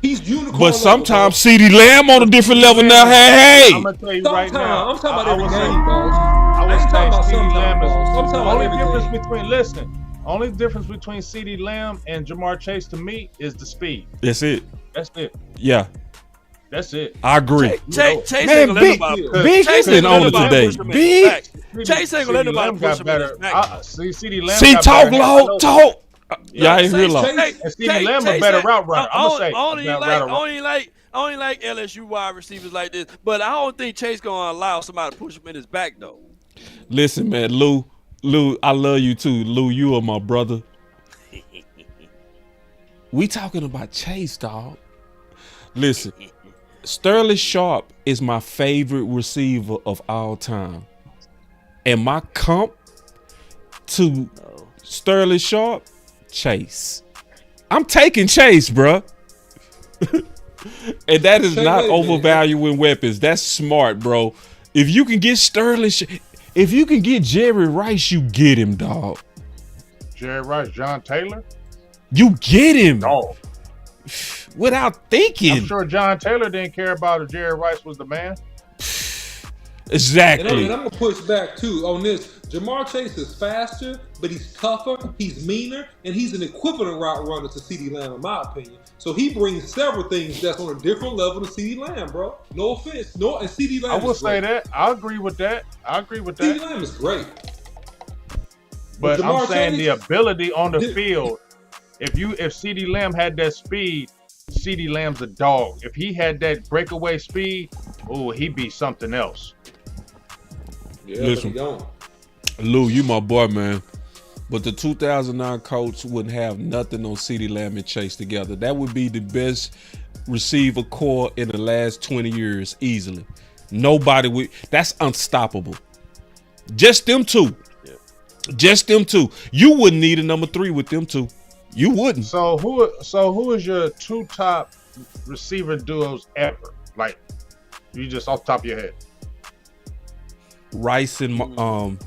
He's unicorn. But sometimes CeeDee Lamb on a different level now. Hey. I'm gonna tell you right now. I'm talking about every game, I boss. would ain't say talking about CeeDee sometimes, Lamb boss. I'm is talking the about only every difference game. between. Listen, only difference between CeeDee Lamb and Jamar Chase to me is the speed. That's it. That's it. Yeah. That's it. I agree. Chase Man, ain't gonna let Big nobody. Chase been on it today. Big. Chase ain't gonna let nobody push him in his back. CeeDee Lamb. See, got talk better loud. hands. Talk. Yeah, I ain't real loud. And CeeDee Lamb a better route runner. I'm gonna say. I only like LSU wide receivers like this, but I don't think Chase gonna allow somebody to push him in his back though. Listen, man, Lou, I love you too. Lou, you are my brother. We talking about Chase, dog. Listen, Sterling Sharp is my favorite receiver of all time. And my comp to Sterling Sharp, Chase. I'm taking Chase, bruh. And that is not overvaluing weapons. That's smart, bro. If you can get if you can get Jerry Rice, you get him, dog. Jerry Rice, John Taylor? You get him. Dog. Without thinking. I'm sure John Taylor didn't care about if Jerry Rice was the man. Exactly. And I'm gonna push back too on this. Jamar Chase is faster, but he's tougher, he's meaner, and he's an equivalent route runner to CeeDee Lamb, in my opinion. So he brings several things that's on a different level to CeeDee Lamb, bro. No offense. No, and CeeDee Lamb I will say that. I agree with that. CeeDee Lamb is great. But Jamar I'm saying Chase, the ability on the field, if CeeDee Lamb had that speed, CeeDee Lamb's a dog. If he had that breakaway speed, he'd be something else. Yeah, listen, but he don't. Lou, you my boy, man. But the 2009 Colts wouldn't have nothing on CeeDee Lamb and Chase together. That would be the best receiver core in the last 20 years, easily. Nobody would. That's unstoppable. Just them two. Yeah. Just them two. You wouldn't need a number 3 with them two. You wouldn't. So who is your 2 top receiver duos ever? Like, you just off the top of your head. Rice and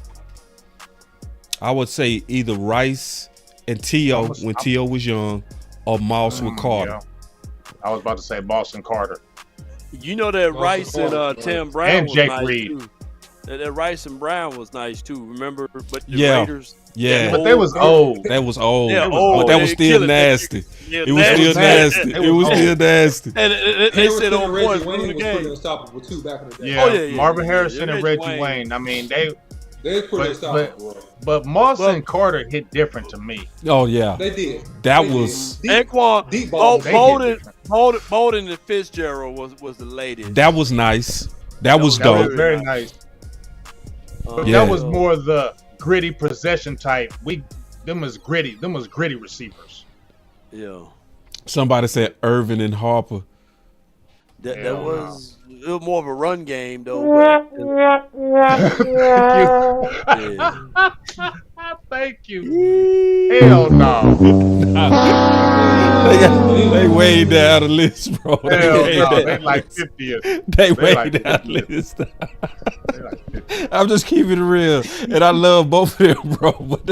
I would say either Rice and T.O. when T.O. was young, or Moss with Carter. Yeah. I was about to say Boston Carter. You know that Rice and Tim Brown and was Jake nice Reed. too. That Rice and Brown was nice too. Remember, but the Yeah. Raiders. Yeah, but they was old. That was old. Yeah, but that was still nasty. It was still nasty. It was still nasty. And they said on Reggie point Wayne the was game. pretty unstoppable too back in the day. Yeah, Marvin Harrison and Reggie Wayne. I mean, they pretty unstoppable. But Moss and Carter hit different to me. Oh yeah, They did. that They was did. Anquan, Deep ball. They Bolden and Fitzgerald was the latest. that was nice. That was That dope. was very nice. But Yeah. that was more the gritty possession type. Them was gritty receivers. Yeah. Somebody said Irvin and Harper. That was it was more of a run game though. Thank you. Hell no. They way down the list, bro. Hell no. They like 50th. They way like down the 50th. list. They like 50th. I'm just keeping it real, and I love both of them, bro. But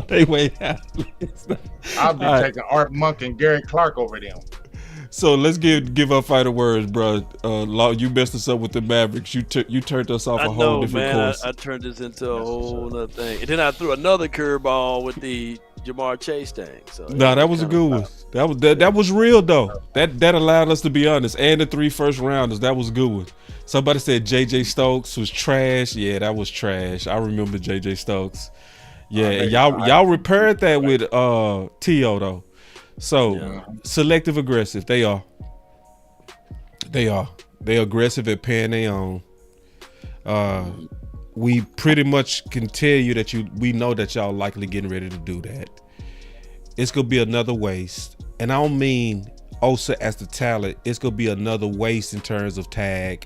they way down the list. I'll be All right. taking Art Monk and Gary Clark over them. So let's give our final words, bro. You messed us up with the Mavericks. You turned us off a whole different course. I turned this into a whole other thing, and then I threw another curveball with the Jamar Chase thing. So That was a good one. That was real though. That allowed us to be honest. And the 3 first rounders, that was a good one. Somebody said JJ Stokes was trash. Yeah, that was trash. I remember JJ Stokes. Yeah, and y'all repaired that with T.O. though. So selective aggressive, they are. They're aggressive at paying their own. We pretty much can tell you that we know that y'all likely getting ready to do that. It's gonna be another waste, and I don't mean Osa as the talent. It's gonna be another waste in terms of tag.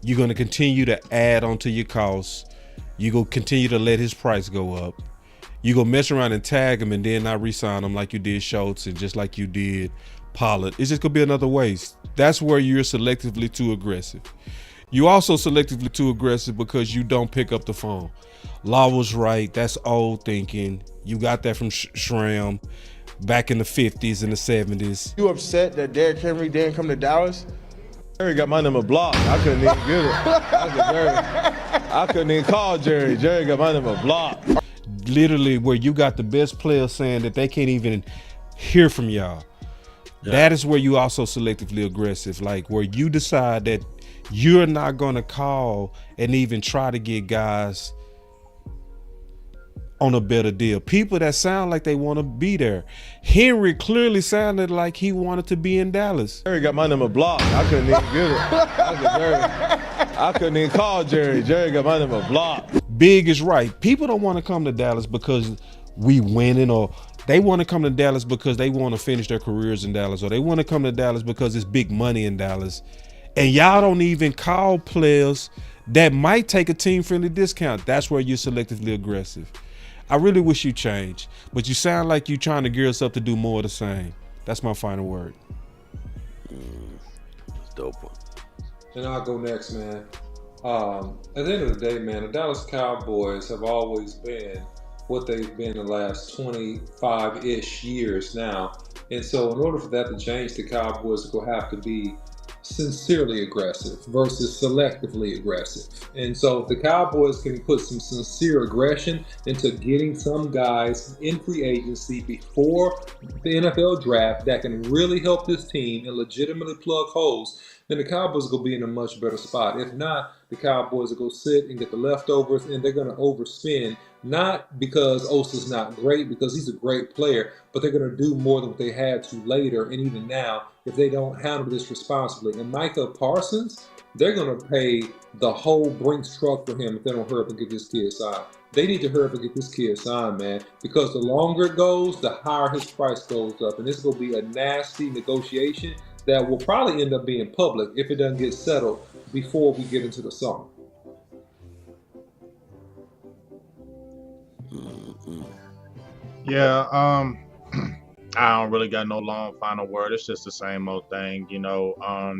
You're gonna continue to add onto your costs. You're gonna continue to let his price go up. You go mess around and tag him and then not re-sign him like you did Schultz and just like you did Pollard. It's just gonna be another waste. That's where you're selectively too aggressive. You also selectively too aggressive because you don't pick up the phone. Law was right. That's old thinking. You got that from Schramm back in the 50s and the 70s. You upset that Derrick Henry didn't come to Dallas? Jerry got my number blocked. I couldn't even get it. I couldn't even call Jerry. Jerry got my number blocked. Literally where you got the best players saying that they can't even hear from y'all. Yeah. That is where you also selectively aggressive, like where you decide that you're not going to call and even try to get guys on a better deal. People that sound like they want to be there. Henry clearly sounded like he wanted to be in Dallas. Jerry got my number blocked. I couldn't even get it. I couldn't even call Jerry. Jerry got my number blocked. Big is right. People don't want to come to Dallas because we winning, or they want to come to Dallas because they want to finish their careers in Dallas, or they want to come to Dallas because it's big money in Dallas. And y'all don't even call players that might take a team-friendly discount. That's where you're selectively aggressive. I really wish you change, but you sound like you're trying to gear us up to do more of the same. That's my final word. That's dope one. And I'll go next, man. At the end of the day, man, the Dallas Cowboys have always been what they've been the last 25-ish years now. And so in order for that to change, the Cowboys will have to be sincerely aggressive versus selectively aggressive. And so if the Cowboys can put some sincere aggression into getting some guys in free agency before the NFL draft that can really help this team and legitimately plug holes, then the Cowboys will be in a much better spot. If not, the Cowboys will go sit and get the leftovers, and they're going to overspend, not because Osa's not great, because he's a great player, but they're going to do more than what they had to later and even now if they don't handle this responsibly. And Micah Parsons, they're going to pay the whole Brinks truck for him if they don't hurry up and get this kid signed. They need to hurry up and get this kid signed, man, because the longer it goes, the higher his price goes up. And it's going to be a nasty negotiation that will probably end up being public if it doesn't get settled before we get into the summer. Yeah, I don't really got no long final word. It's just the same old thing, you know.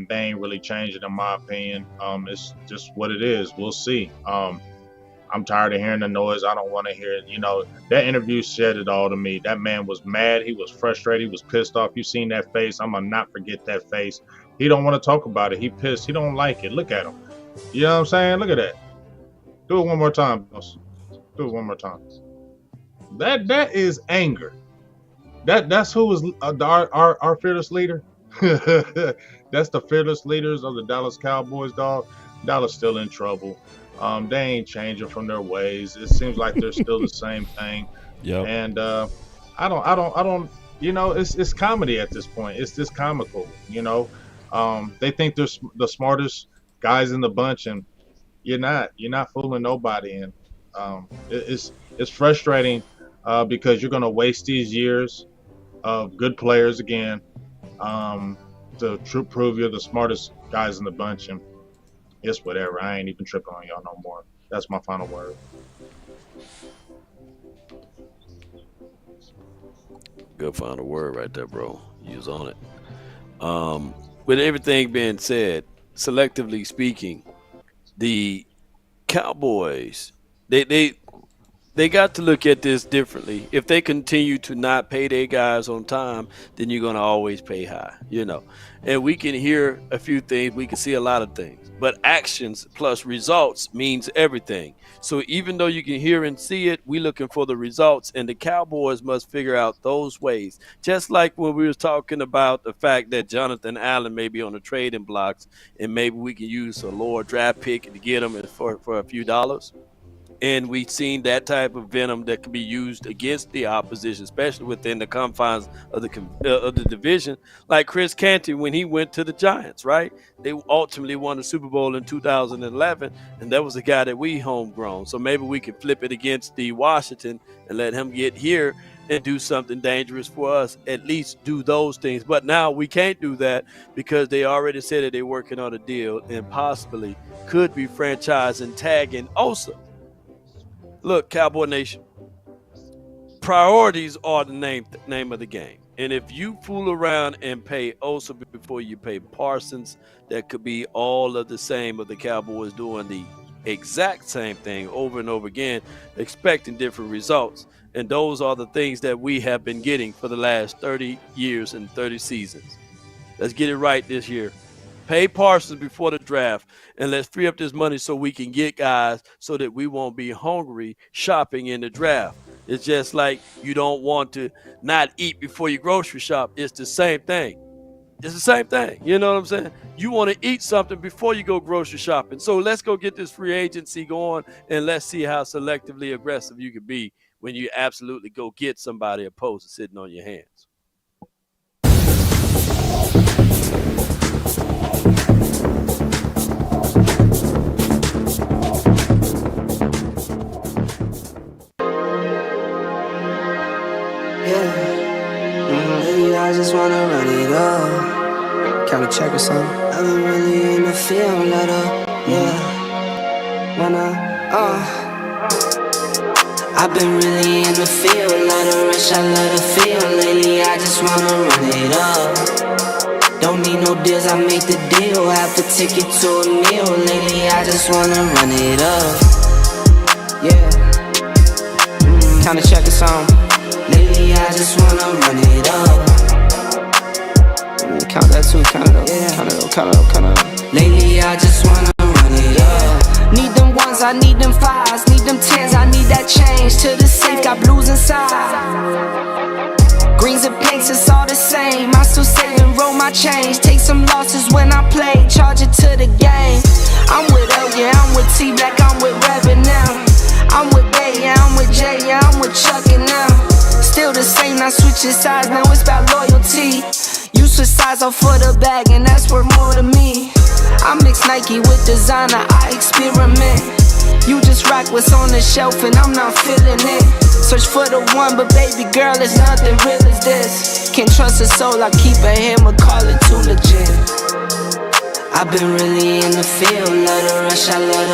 They ain't really changing in my opinion. It's just what it is. We'll see. I'm tired of hearing the noise. I don't want to hear it. You know, that interview said it all to me. That man was mad. He was frustrated. He was pissed off. You seen that face. I'm going to not forget that face. He don't want to talk about it. He pissed. He don't like it. Look at him. You know what I'm saying? Look at that. Do it one more time, boss. Do it one more time. That is anger. That's who is our fearless leader. That's the fearless leaders of the Dallas Cowboys, dog. Dallas still in trouble. They ain't changing from their ways. It seems like they're still the same thing. Yeah. And I don't. You know, it's comedy at this point. It's just comical. You know, they think they're the smartest guys in the bunch, and you're not. You're not fooling nobody. And it's frustrating because you're gonna waste these years of good players again to prove you're the smartest guys in the bunch. And it's whatever. I ain't even tripping on y'all no more. That's my final word. Good final word right there, bro. You was on it. With everything being said, selectively speaking, the Cowboys, they got to look at this differently. If they continue to not pay their guys on time, then you're going to always pay high, you know. And we can hear a few things. We can see a lot of things. But actions plus results means everything. So even though you can hear and see it, we're looking for the results. And the Cowboys must figure out those ways. Just like when we were talking about the fact that Jonathan Allen may be on the trading blocks, and maybe we can use a lower draft pick to get him for a few dollars. And we've seen that type of venom that can be used against the opposition, especially within the confines of the division. Like Chris Canty when he went to the Giants, right? They ultimately won the Super Bowl in 2011, and that was a guy that we homegrown. So maybe we can flip it against the Washington and let him get here and do something dangerous for us, at least do those things. But now we can't do that because they already said that they're working on a deal and possibly could be franchising, tagging Osa. Look, Cowboy Nation, priorities are the name of the game. And if you fool around and pay Osa before you pay Parsons, that could be all of the same of the Cowboys doing the exact same thing over and over again, expecting different results. And those are the things that we have been getting for the last 30 years and 30 seasons. Let's get it right this year. Pay Parsons before the draft, and let's free up this money so we can get guys so that we won't be hungry shopping in the draft. It's just like you don't want to not eat before you grocery shop. It's the same thing. It's the same thing. You know what I'm saying? You want to eat something before you go grocery shopping. So let's go get this free agency going, and let's see how selectively aggressive you can be when you absolutely go get somebody opposed to sitting on your hands. I just wanna run it up. Count a check or something. I've been really in the field, let up, yeah. I've been really in the field, let her rush, I let her feel. Lately, I just wanna run it up. Don't need no deals, I make the deal. Half a ticket to a meal. Lately, I just wanna run it up. Yeah. Count a check or something. Lately, I just wanna run it up. Count that too, count it up, count it up, count it up, count it up. Lately, I just wanna run it up. Need them ones, I need them fives, need them tens, I need that change. To the safe, got blues inside. Greens and pinks, it's all the same. I still save and roll my change. Take some losses when I play, charge it to the game. I'm with L, yeah, I'm with T Black, I'm with Reverend now. I'm with Bay, yeah, I'm with Jay, yeah, I'm with Chuck and now. Still the same, not switching sides, now it's about loyalty. You switch sides off for the bag, and that's worth more to me. I mix Nike with designer, I experiment. You just rock what's on the shelf, and I'm not feeling it. Search for the one, but baby girl, it's nothing real as this. Can't trust a soul, I keep a hammer, call it too legit. I've been really in the field, let her rush, I let her